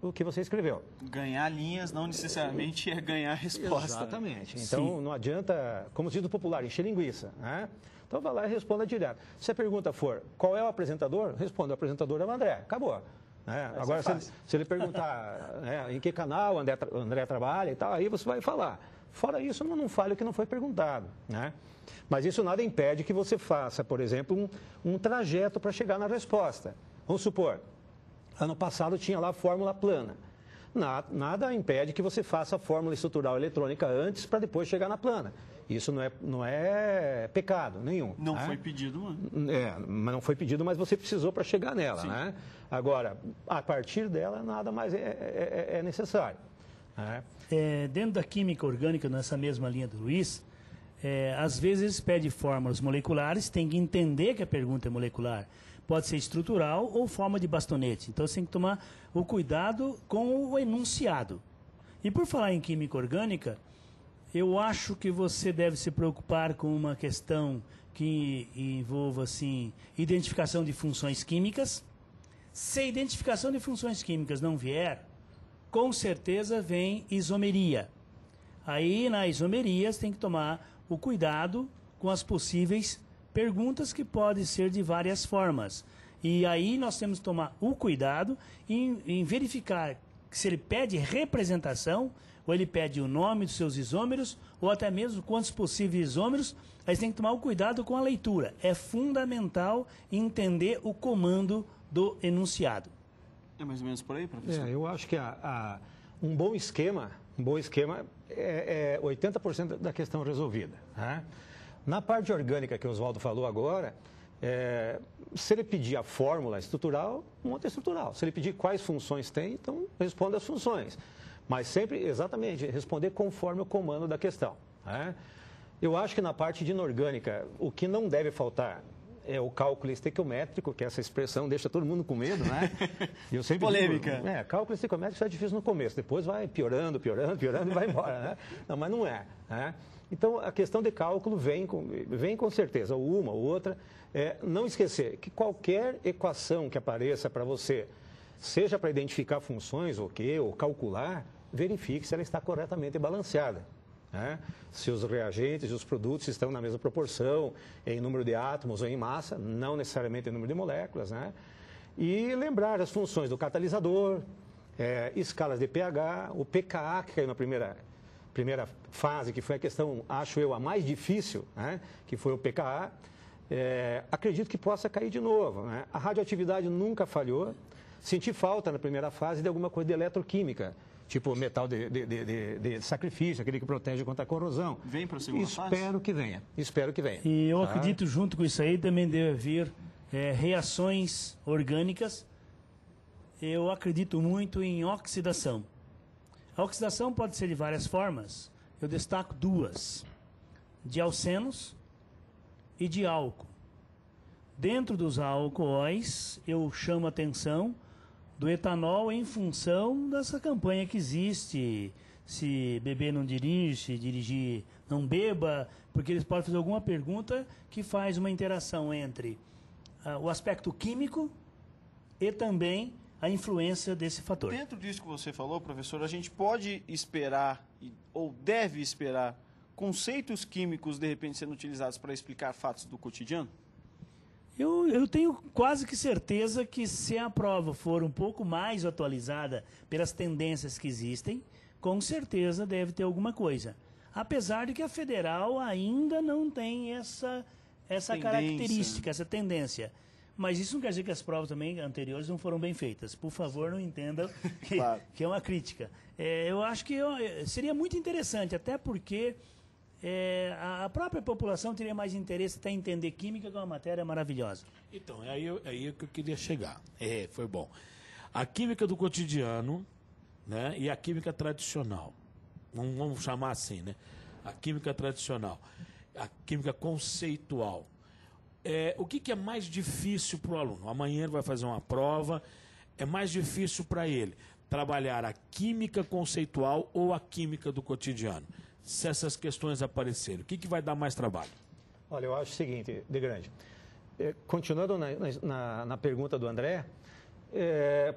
o que você escreveu. Ganhar linhas não necessariamente é ganhar resposta. Exatamente. Então, não adianta, como diz o popular, encher linguiça, né? Então, vai lá e responda direto. Se a pergunta for, qual é o apresentador? Responda, o apresentador é o André. Acabou. Né? Agora, se ele perguntar em que canal o André trabalha e tal, aí você vai falar. Fora isso, não fale o que não foi perguntado. Né? Mas isso nada impede que você faça, por exemplo, um trajeto para chegar na resposta. Vamos supor, ano passado tinha lá a fórmula plana. Nada impede que você faça a fórmula estrutural eletrônica antes para depois chegar na plana. Isso não é pecado nenhum. Não foi pedido, mano. Mas não foi pedido, mas você precisou para chegar nela. Né? Agora, a partir dela, nada mais é necessário. Né? Dentro da química orgânica, nessa mesma linha do Luiz, às vezes pede fórmulas moleculares, tem que entender que a pergunta é molecular. Pode ser estrutural ou forma de bastonete. Então, você tem que tomar o cuidado com o enunciado. E por falar em química orgânica, eu acho que você deve se preocupar com uma questão que envolva, assim, identificação de funções químicas. Se a identificação de funções químicas não vier, com certeza vem isomeria. Aí, na isomeria, você tem que tomar o cuidado com as possíveis perguntas que podem ser de várias formas. E aí nós temos que tomar o cuidado em verificar se ele pede representação, ou ele pede o nome dos seus isômeros, ou até mesmo quantos possíveis isômeros. Aí você tem que tomar o cuidado com a leitura. É fundamental entender o comando do enunciado. É mais ou menos por aí, professor? Eu acho que um bom esquema é 80% da questão resolvida. Né? Na parte orgânica que o Oswaldo falou agora, se ele pedir a fórmula estrutural, monta estrutural. Se ele pedir quais funções tem, então responda as funções. Mas sempre, exatamente, responder conforme o comando da questão. Né? Eu acho que na parte de inorgânica, o que não deve faltar é o cálculo estequiométrico, que essa expressão deixa todo mundo com medo, né? Eu sempre polêmica. Digo, cálculo estequiométrico é difícil no começo, depois vai piorando e vai embora, né? Não, mas não é. Né? Então, a questão de cálculo vem com certeza, uma ou outra. Não esquecer que qualquer equação que apareça para você, seja para identificar funções ou calcular, verifique se ela está corretamente balanceada. Né? Se os reagentes e os produtos estão na mesma proporção, em número de átomos ou em massa, não necessariamente em número de moléculas. Né? E lembrar as funções do catalisador, escalas de pH, o pKa, que caiu na primeira fase, que foi a questão, acho eu, a mais difícil, né? Que foi o pKa. Acredito que possa cair de novo. Né? A radioatividade nunca falhou. Senti falta na primeira fase de alguma coisa de eletroquímica, tipo metal de sacrifício, aquele que protege contra a corrosão. Vem para a segunda fase? Espero que venha. E eu acredito, junto com isso aí, também deve vir reações orgânicas. Eu acredito muito em oxidação. A oxidação pode ser de várias formas. Eu destaco duas: de alcenos e de álcool. Dentro dos alcoóis, eu chamo a atenção do etanol em função dessa campanha que existe. Se beber não dirige, se dirigir não beba, porque eles podem fazer alguma pergunta que faz uma interação entre o aspecto químico e também a influência desse fator. Dentro disso que você falou, professor, a gente pode esperar, ou deve esperar, conceitos químicos, de repente, sendo utilizados para explicar fatos do cotidiano? Eu tenho quase que certeza que se a prova for um pouco mais atualizada pelas tendências que existem, com certeza deve ter alguma coisa. Apesar de que a federal ainda não tem essa característica, essa tendência. Mas isso não quer dizer que as provas também anteriores não foram bem feitas. Por favor, não entendam que é uma crítica. Eu acho que seria muito interessante, até porque a própria população teria mais interesse até em entender química, que é uma matéria maravilhosa. Então, é aí que eu queria chegar. Foi bom. A química do cotidiano, né, e a química tradicional. Vamos chamar assim, né? A química tradicional. A química conceitual. O que é mais difícil para o aluno? Amanhã ele vai fazer uma prova. É mais difícil para ele trabalhar a química conceitual ou a química do cotidiano? Se essas questões aparecerem, o que vai dar mais trabalho? Olha, eu acho o seguinte, De Grande. Continuando na pergunta do André,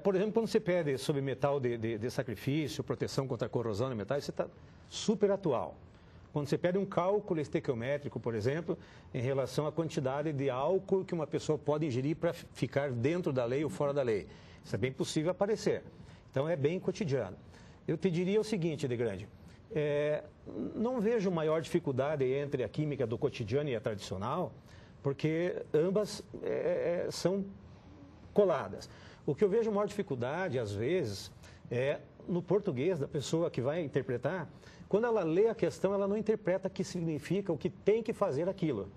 por exemplo, quando você pede sobre metal de sacrifício, proteção contra a corrosão de metais, você está super atual. quando você pede um cálculo estequiométrico, por exemplo, em relação à quantidade de álcool que uma pessoa pode ingerir para ficar dentro da lei ou fora da lei. Isso é bem possível aparecer. Então, é bem cotidiano. Eu te diria o seguinte, De Grande, não vejo maior dificuldade entre a química do cotidiano e a tradicional, porque ambas são coladas. O que eu vejo maior dificuldade, às vezes, é no português da pessoa que vai interpretar. Quando ela lê a questão, ela não interpreta o que significa, o que tem que fazer aquilo.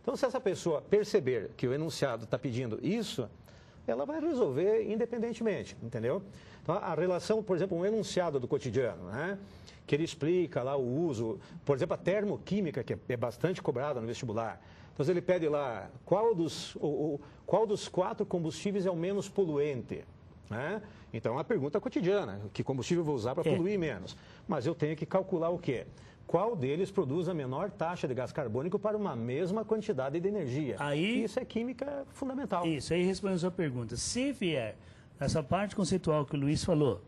Então, se essa pessoa perceber que o enunciado está pedindo isso, ela vai resolver independentemente, entendeu? Então, a relação, por exemplo, um enunciado do cotidiano, né? Que ele explica lá o uso, por exemplo, a termoquímica, que é bastante cobrada no vestibular. Então, ele pede lá qual dos 4 combustíveis é o menos poluente, né? Então, é uma pergunta cotidiana, que combustível eu vou usar para poluir menos. Mas eu tenho que calcular o quê? Qual deles produz a menor taxa de gás carbônico para uma mesma quantidade de energia? Isso é química fundamental. Isso, aí respondendo a sua pergunta. Se vier essa parte conceitual que o Luiz falou,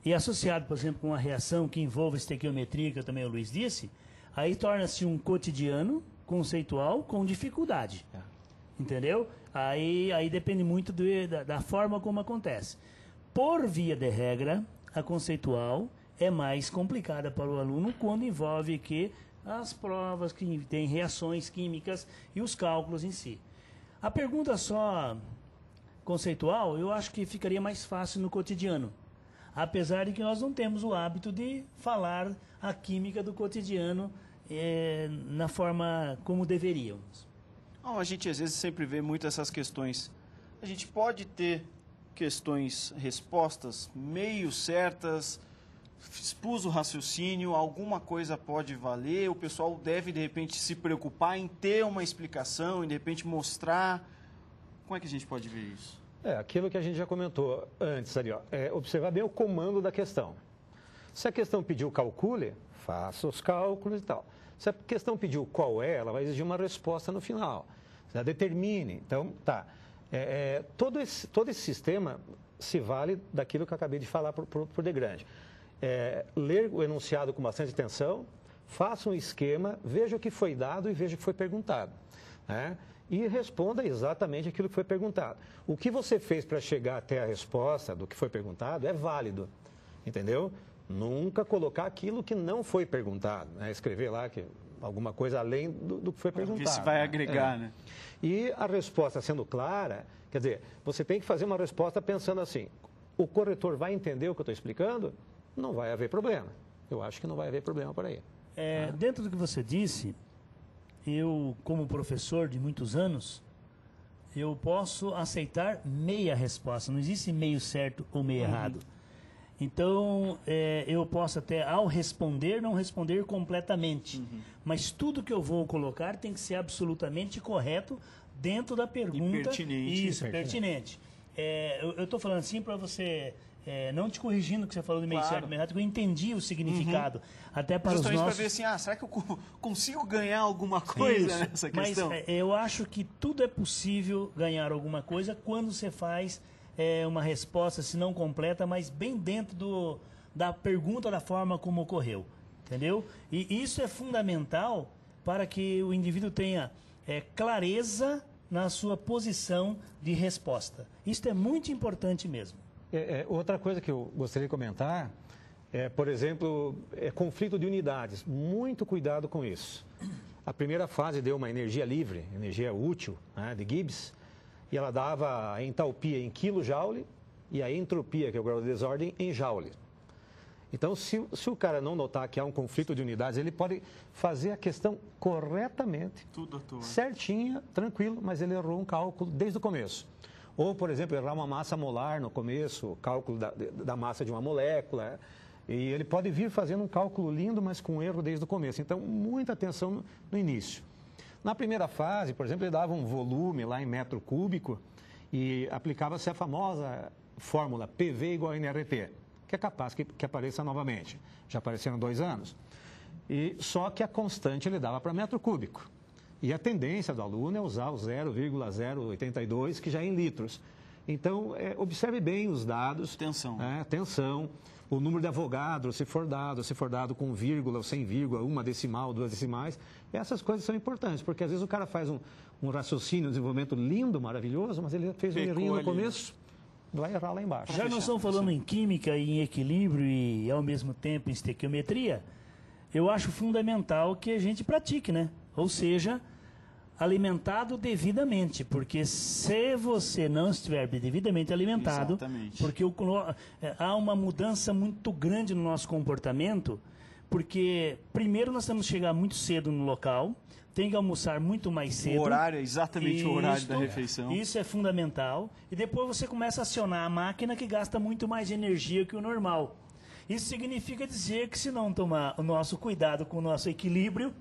e associado, por exemplo, com uma reação que envolva estequiometria, que também o Luiz disse, aí torna-se um cotidiano conceitual com dificuldade. Entendeu? Aí depende muito da forma como acontece. Por via de regra, a conceitual é mais complicada para o aluno quando envolve que as provas que têm reações químicas e os cálculos em si. A pergunta só conceitual, eu acho que ficaria mais fácil no cotidiano. Apesar de que nós não temos o hábito de falar a química do cotidiano na forma como deveríamos. A gente às vezes sempre vê muito essas questões. A gente pode ter respostas meio certas, expus o raciocínio, alguma coisa pode valer, o pessoal deve de repente se preocupar em ter uma explicação, e de repente mostrar. Como é que a gente pode ver isso? Aquilo que a gente já comentou antes ali, observar bem o comando da questão. Se a questão pediu calcule, faça os cálculos e tal. Se a questão pediu qual ela vai exigir uma resposta no final. Determine. Então, tá. Todo esse sistema se vale daquilo que eu acabei de falar por De Grande. Ler o enunciado com bastante atenção, faça um esquema, veja o que foi dado e veja o que foi perguntado, né? E responda exatamente aquilo que foi perguntado. O que você fez para chegar até a resposta do que foi perguntado é válido, entendeu? Nunca colocar aquilo que não foi perguntado, né? Escrever lá alguma coisa além do que foi perguntado. Porque se vai agregar, né? E a resposta sendo clara, quer dizer, você tem que fazer uma resposta pensando assim, o corretor vai entender o que eu estou explicando? Não vai haver problema. Eu acho que não vai haver problema por aí. Dentro do que você disse, eu, como professor de muitos anos, eu posso aceitar meia resposta. Não existe meio certo ou meio errado. Então, eu posso até, ao responder, não responder completamente. Mas tudo que eu vou colocar tem que ser absolutamente correto dentro da pergunta. E pertinente. Isso, pertinente. Eu estou falando assim para você... não te corrigindo o que você falou do meio certo e meio errado, porque eu entendi o significado. Até para justamente os nossos... para ver assim, será que eu consigo ganhar alguma coisa nessa questão? Mas eu acho que tudo é possível ganhar alguma coisa quando você faz uma resposta, se não completa, mas bem dentro da pergunta, da forma como ocorreu. Entendeu? E isso é fundamental para que o indivíduo tenha clareza na sua posição de resposta. Isso é muito importante mesmo. Outra coisa que eu gostaria de comentar por exemplo, conflito de unidades. Muito cuidado com isso. A primeira fase deu uma energia livre, energia útil, né, de Gibbs, e ela dava a entalpia em quilojoule e a entropia, que é o grau de desordem, em joule. Então, se o cara não notar que há um conflito de unidades, ele pode fazer a questão corretamente, tudo à toa, certinha, tranquilo, mas ele errou um cálculo desde o começo. Ou, por exemplo, errar uma massa molar no começo, o cálculo da massa de uma molécula. E ele pode vir fazendo um cálculo lindo, mas com erro desde o começo. Então, muita atenção no início. Na primeira fase, por exemplo, ele dava um volume lá em metro cúbico e aplicava-se a famosa fórmula PV igual a NRT, que é capaz que apareça novamente. Já apareceram 2 anos. Só que a constante ele dava para metro cúbico. E a tendência do aluno é usar o 0,082, que já é em litros. Então, observe bem os dados. Atenção. Atenção. O número de avogados, se for dado com vírgula ou sem vírgula, uma decimal, 2 decimais. Essas coisas são importantes, porque às vezes o cara faz um raciocínio, um desenvolvimento lindo, maravilhoso, mas ele fez um errinho no começo, vai errar lá embaixo. Já nós estamos falando em química, em equilíbrio e, ao mesmo tempo, em estequiometria, eu acho fundamental que a gente pratique, né? Ou seja, alimentado devidamente, porque se você não estiver devidamente alimentado, exatamente, porque há uma mudança muito grande no nosso comportamento, porque primeiro nós temos que chegar muito cedo no local, tem que almoçar muito mais cedo. O horário, exatamente o horário da refeição. Isso é fundamental. E depois você começa a acionar a máquina que gasta muito mais energia que o normal. Isso significa dizer que se não tomar o nosso cuidado com o nosso equilíbrio,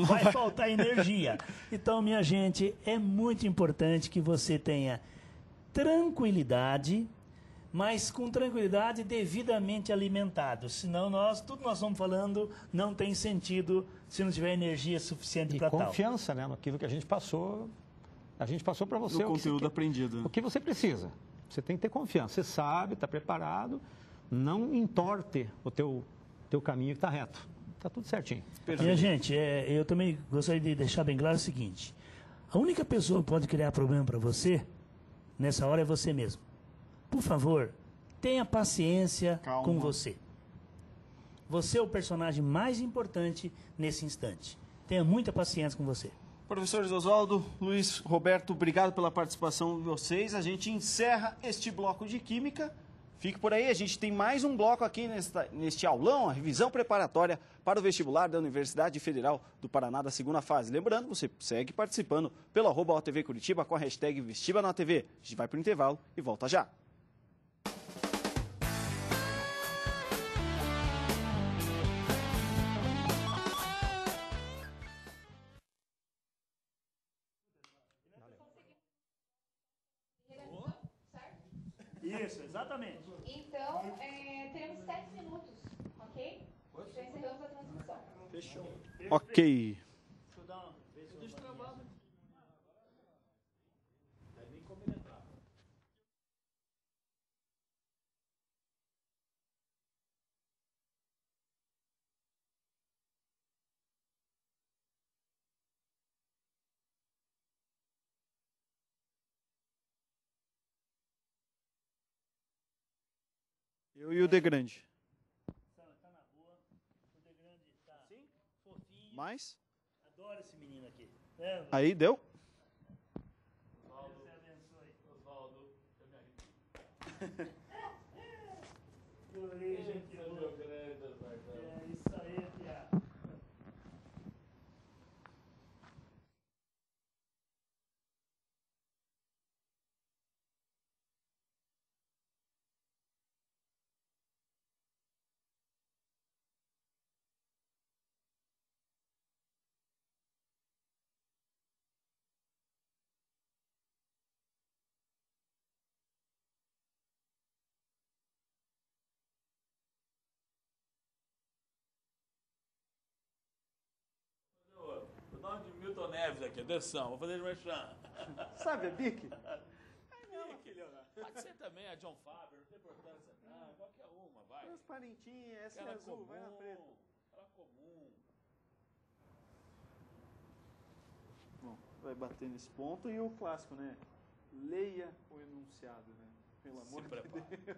vai faltar energia. Então, minha gente, é muito importante que você tenha tranquilidade, mas com tranquilidade devidamente alimentado. Senão, tudo nós estamos falando não tem sentido se não tiver energia suficiente para tal. E confiança, né, naquilo que a gente passou. A gente passou para você o conteúdo aprendido. O que você precisa. Você tem que ter confiança. Você sabe, está preparado. Não entorte o teu caminho que está reto. Está tudo certinho. Minha gente, eu também gostaria de deixar bem claro o seguinte. A única pessoa que pode criar problema para você, nessa hora, é você mesmo. Por favor, tenha paciência com você. Você é o personagem mais importante nesse instante. Tenha muita paciência com você. Professores Oswaldo, Luiz, Roberto, obrigado pela participação de vocês. A gente encerra este bloco de Química. Fique por aí, a gente tem mais um bloco aqui neste aulão, a revisão preparatória para o vestibular da Universidade Federal do Paraná da segunda fase. Lembrando, você segue participando pelo @OTV Curitiba com a hashtag VestibaNaTV. A gente vai para o intervalo e volta já. Isso, exatamente. Então, teremos 7 minutos, ok? Já encerramos a transmissão. Fechou. Ok. Deixa eu travar. Eu e o De Grande. Tá na boa. O De Grande tá fofinho. Mais? Adoro esse menino aqui. Aí, deu? Oswaldo, Deus abençoe. Oswaldo, eu me arrepio. É isso aí, Tiago. De Milton Neves aqui, atenção, vou fazer de merchan. Sabe a Bic? Pode ser também a John Faber, não tem importância. Qualquer uma, vai. Transparentinha, essa é azul, vai na preta. Ela comum. Bom, vai bater nesse ponto e o clássico, né? Leia o enunciado, né? Pelo amor de Deus.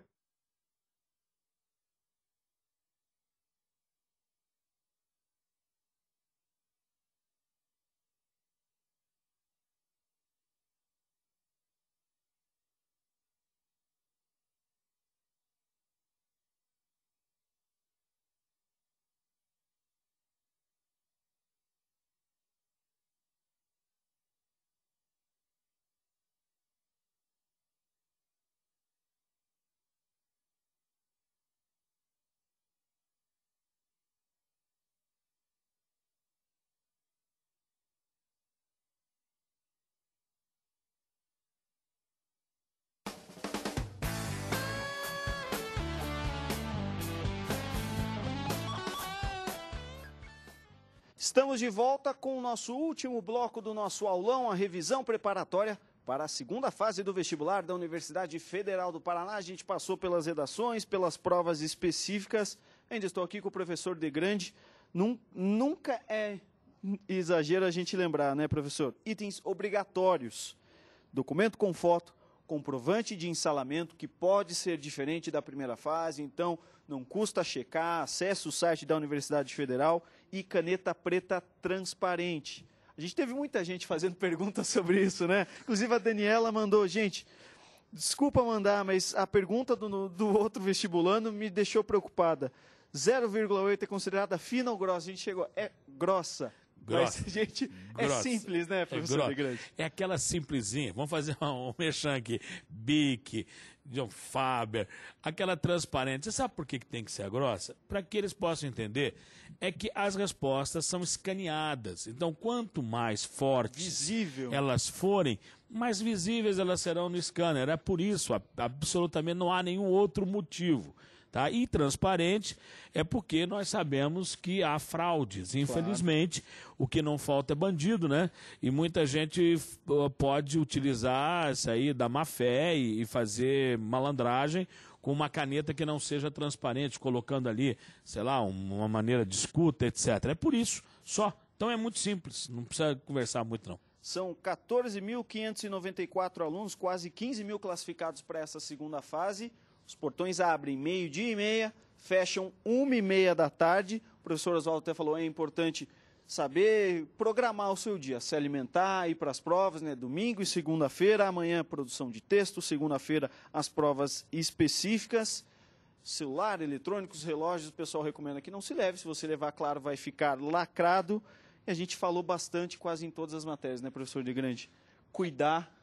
Estamos de volta com o nosso último bloco do nosso aulão, a revisão preparatória para a segunda fase do vestibular da Universidade Federal do Paraná. A gente passou pelas redações, pelas provas específicas. Ainda estou aqui com o professor Degrande. Nunca é exagero a gente lembrar, né, professor? Itens obrigatórios. Documento com foto, comprovante de ensalamento, que pode ser diferente da primeira fase, então não custa checar, acesse o site da Universidade Federal, e caneta preta transparente. A gente teve muita gente fazendo perguntas sobre isso, né? Inclusive a Daniela mandou, gente, desculpa mandar, mas a pergunta do outro vestibulando me deixou preocupada. 0,8 é considerada fina ou grossa? A gente chegou, é grossa. Mas, gente, é simples, né, professor Degrande? É aquela simplesinha. Vamos fazer um merchan aqui. Bic, John Faber, aquela transparente. Você sabe por que tem que ser grossa? Para que eles possam entender é que as respostas são escaneadas. Então, quanto mais fortes elas forem, mais visíveis elas serão no scanner. É por isso, absolutamente não há nenhum outro motivo. Tá? E transparente é porque nós sabemos que há fraudes. Infelizmente, o que não falta é bandido, né? E muita gente pode utilizar isso aí da má fé e fazer malandragem com uma caneta que não seja transparente, colocando ali, sei lá, uma maneira de escuta, etc. É por isso, só. Então é muito simples, não precisa conversar muito não. São 14.594 alunos, quase 15 mil classificados para essa segunda fase. Os portões abrem 12h30, fecham 1h30 da tarde. O professor Oswaldo até falou, é importante saber programar o seu dia, se alimentar, ir para as provas, né? Domingo e segunda-feira, amanhã produção de texto, segunda-feira as provas específicas. Celular, eletrônicos, relógios, o pessoal recomenda que não se leve. Se você levar, claro, vai ficar lacrado. E a gente falou bastante quase em todas as matérias, né, professor Degrande? Cuidar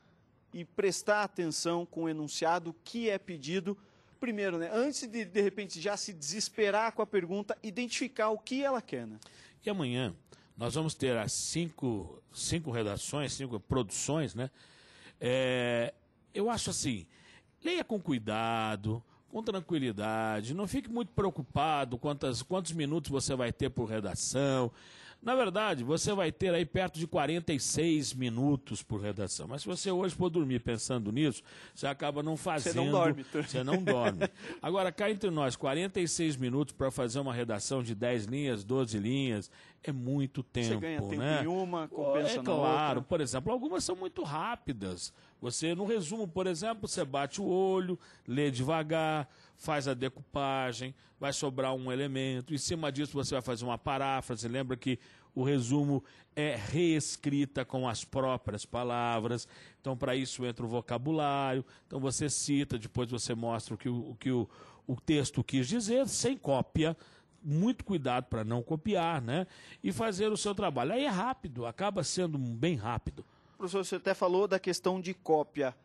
e prestar atenção com o enunciado que é pedido. Primeiro, né, antes de repente, já se desesperar com a pergunta, identificar o que ela quer. Né? E amanhã nós vamos ter as cinco redações, 5 produções, né? Eu acho assim, leia com cuidado, com tranquilidade, não fique muito preocupado quantos minutos você vai ter por redação. Na verdade, você vai ter aí perto de 46 minutos por redação. Mas se você hoje for dormir pensando nisso, você acaba não fazendo. Você não dorme. Você não dorme. Agora, cá entre nós, 46 minutos para fazer uma redação de 10 linhas, 12 linhas, é muito tempo. Você ganha tempo, né? Em uma, compensa na outra. Claro, por exemplo, algumas são muito rápidas. Você, no resumo, por exemplo, você bate o olho, lê devagar, faz a decupagem, vai sobrar um elemento. Em cima disso, você vai fazer uma paráfrase. Lembra que o resumo é reescrita com as próprias palavras. Então, para isso entra o vocabulário. Então, você cita, depois você mostra o que o texto quis dizer, sem cópia. Muito cuidado para não copiar, né? E fazer o seu trabalho. Aí é rápido, acaba sendo bem rápido. Professor, você até falou da questão de cópia.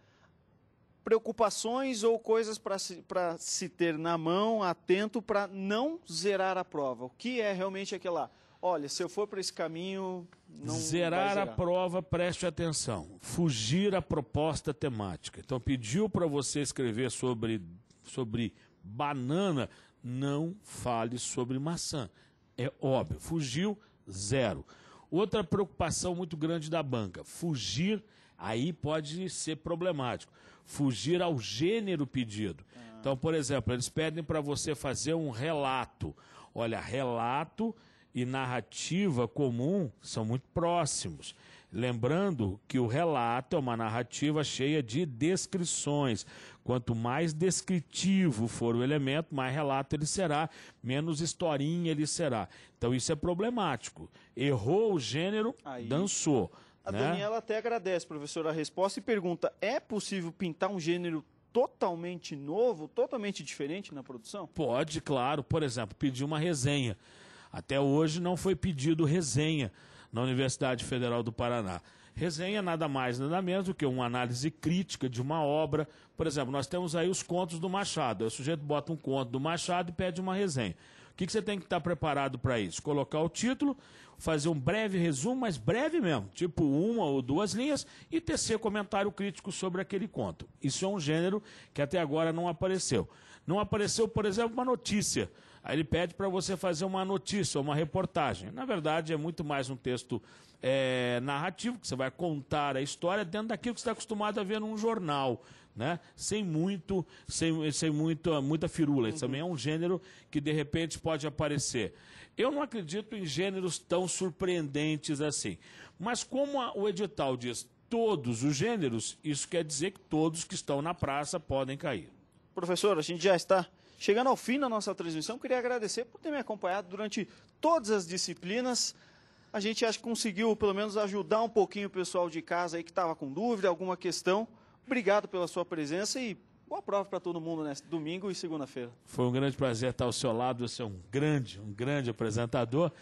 Preocupações ou coisas para se ter na mão, atento, para não zerar a prova? O que é realmente aquela... Olha, se eu for para esse caminho, não zerar a prova, preste atenção. Fugir à proposta temática. Então, pediu para você escrever sobre banana, não fale sobre maçã. É óbvio. Fugiu, 0. Outra preocupação muito grande da banca. Fugir, aí pode ser problemático. Fugir ao gênero pedido. Então, por exemplo, eles pedem para você fazer um relato. Olha, relato e narrativa comum são muito próximos. Lembrando que o relato é uma narrativa cheia de descrições. Quanto mais descritivo for o elemento, mais relato ele será, menos historinha ele será. Então isso é problemático. Errou o gênero, dançou. A né? Daniela até agradece, professor, a resposta e pergunta, é possível pintar um gênero totalmente novo, totalmente diferente na produção? Pode, claro. Por exemplo, pedir uma resenha. Até hoje não foi pedido resenha na Universidade Federal do Paraná. Resenha nada mais, nada menos do que uma análise crítica de uma obra. Por exemplo, nós temos aí os contos do Machado. Aí o sujeito bota um conto do Machado e pede uma resenha. O que você tem que estar preparado para isso? Colocar o título, fazer um breve resumo, mas breve mesmo, tipo 1 ou 2 linhas, e tecer comentário crítico sobre aquele conto. Isso é um gênero que até agora não apareceu. Não apareceu, por exemplo, uma notícia. Aí ele pede para você fazer uma notícia, uma reportagem. Na verdade, é muito mais um texto narrativo, que você vai contar a história dentro daquilo que você está acostumado a ver num jornal, né? Sem muita firula. Isso também é um gênero que, de repente, pode aparecer. Eu não acredito em gêneros tão surpreendentes assim. Mas como o edital diz todos os gêneros, isso quer dizer que todos que estão na praça podem cair. Professor, a gente já está chegando ao fim da nossa transmissão. Queria agradecer por ter me acompanhado durante todas as disciplinas. A gente acho que conseguiu, pelo menos, ajudar um pouquinho o pessoal de casa aí que estava com dúvida, alguma questão. Obrigado pela sua presença e boa prova para todo mundo nesse domingo e segunda-feira. Foi um grande prazer estar ao seu lado. Você é um grande apresentador.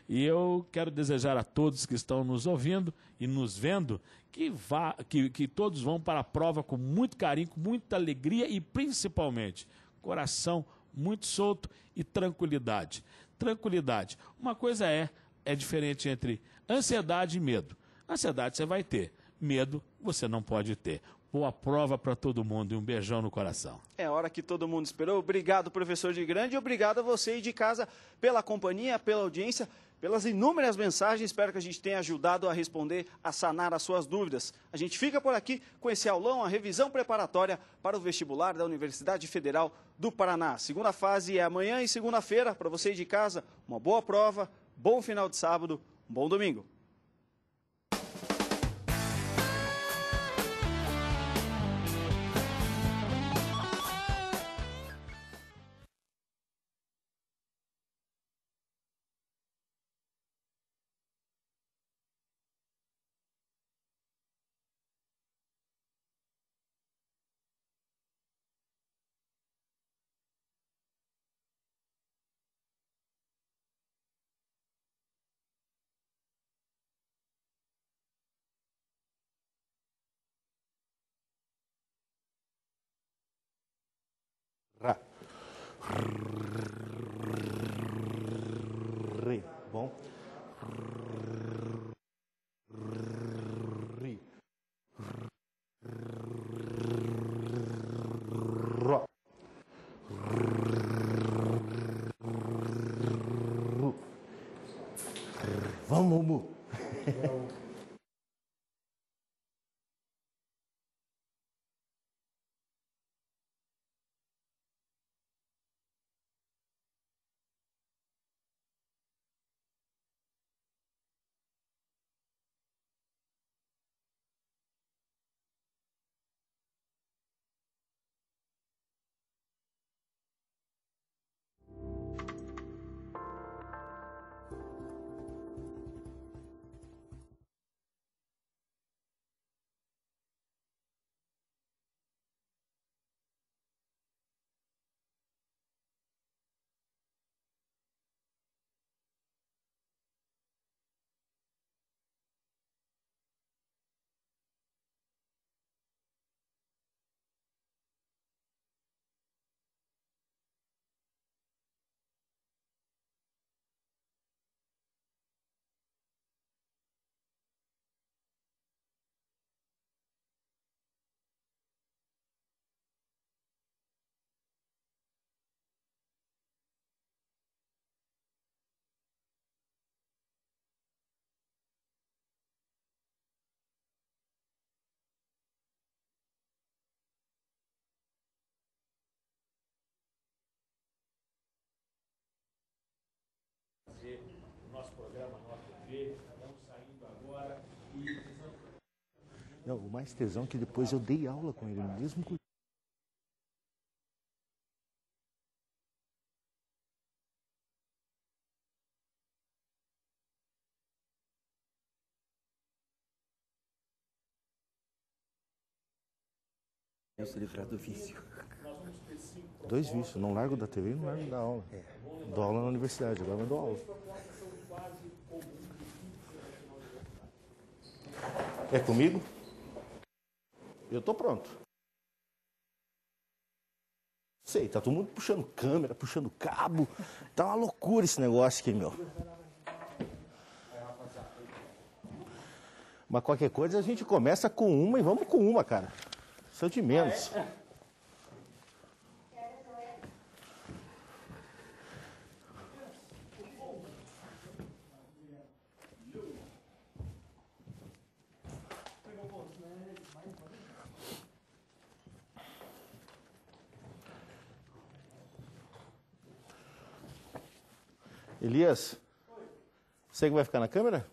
E eu quero desejar a todos que estão nos ouvindo e nos vendo que todos vão para a prova com muito carinho, com muita alegria e, principalmente, coração muito solto e tranquilidade. Tranquilidade. Uma coisa é diferente entre ansiedade e medo. Ansiedade você vai ter, medo você não pode ter. Boa prova para todo mundo e um beijão no coração. É a hora que todo mundo esperou. Obrigado, professor de Grande, e obrigado a você aí de casa pela companhia, pela audiência, pelas inúmeras mensagens. Espero que a gente tenha ajudado a responder, a sanar as suas dúvidas. A gente fica por aqui com esse aulão, a revisão preparatória para o vestibular da Universidade Federal do Paraná. Segunda fase é amanhã e segunda-feira. Para você aí de casa, uma boa prova, bom final de sábado, um bom domingo. Bom. Vamos, Mu. Nosso programa, nossa TV, estamos saindo agora e... Não, o mais tesão é que depois eu dei aula com ele, mesmo com... Eu se livrar do vício. 2 vícios, não largo da TV e não largo da aula. Dou aula na universidade, agora não dou aula. É comigo? Eu tô pronto. Sei, tá todo mundo puxando câmera, puxando cabo. Tá uma loucura esse negócio aqui, meu. Mas qualquer coisa a gente começa com uma e vamos com uma, cara. Isso é de menos. Elias, você que vai ficar na câmera?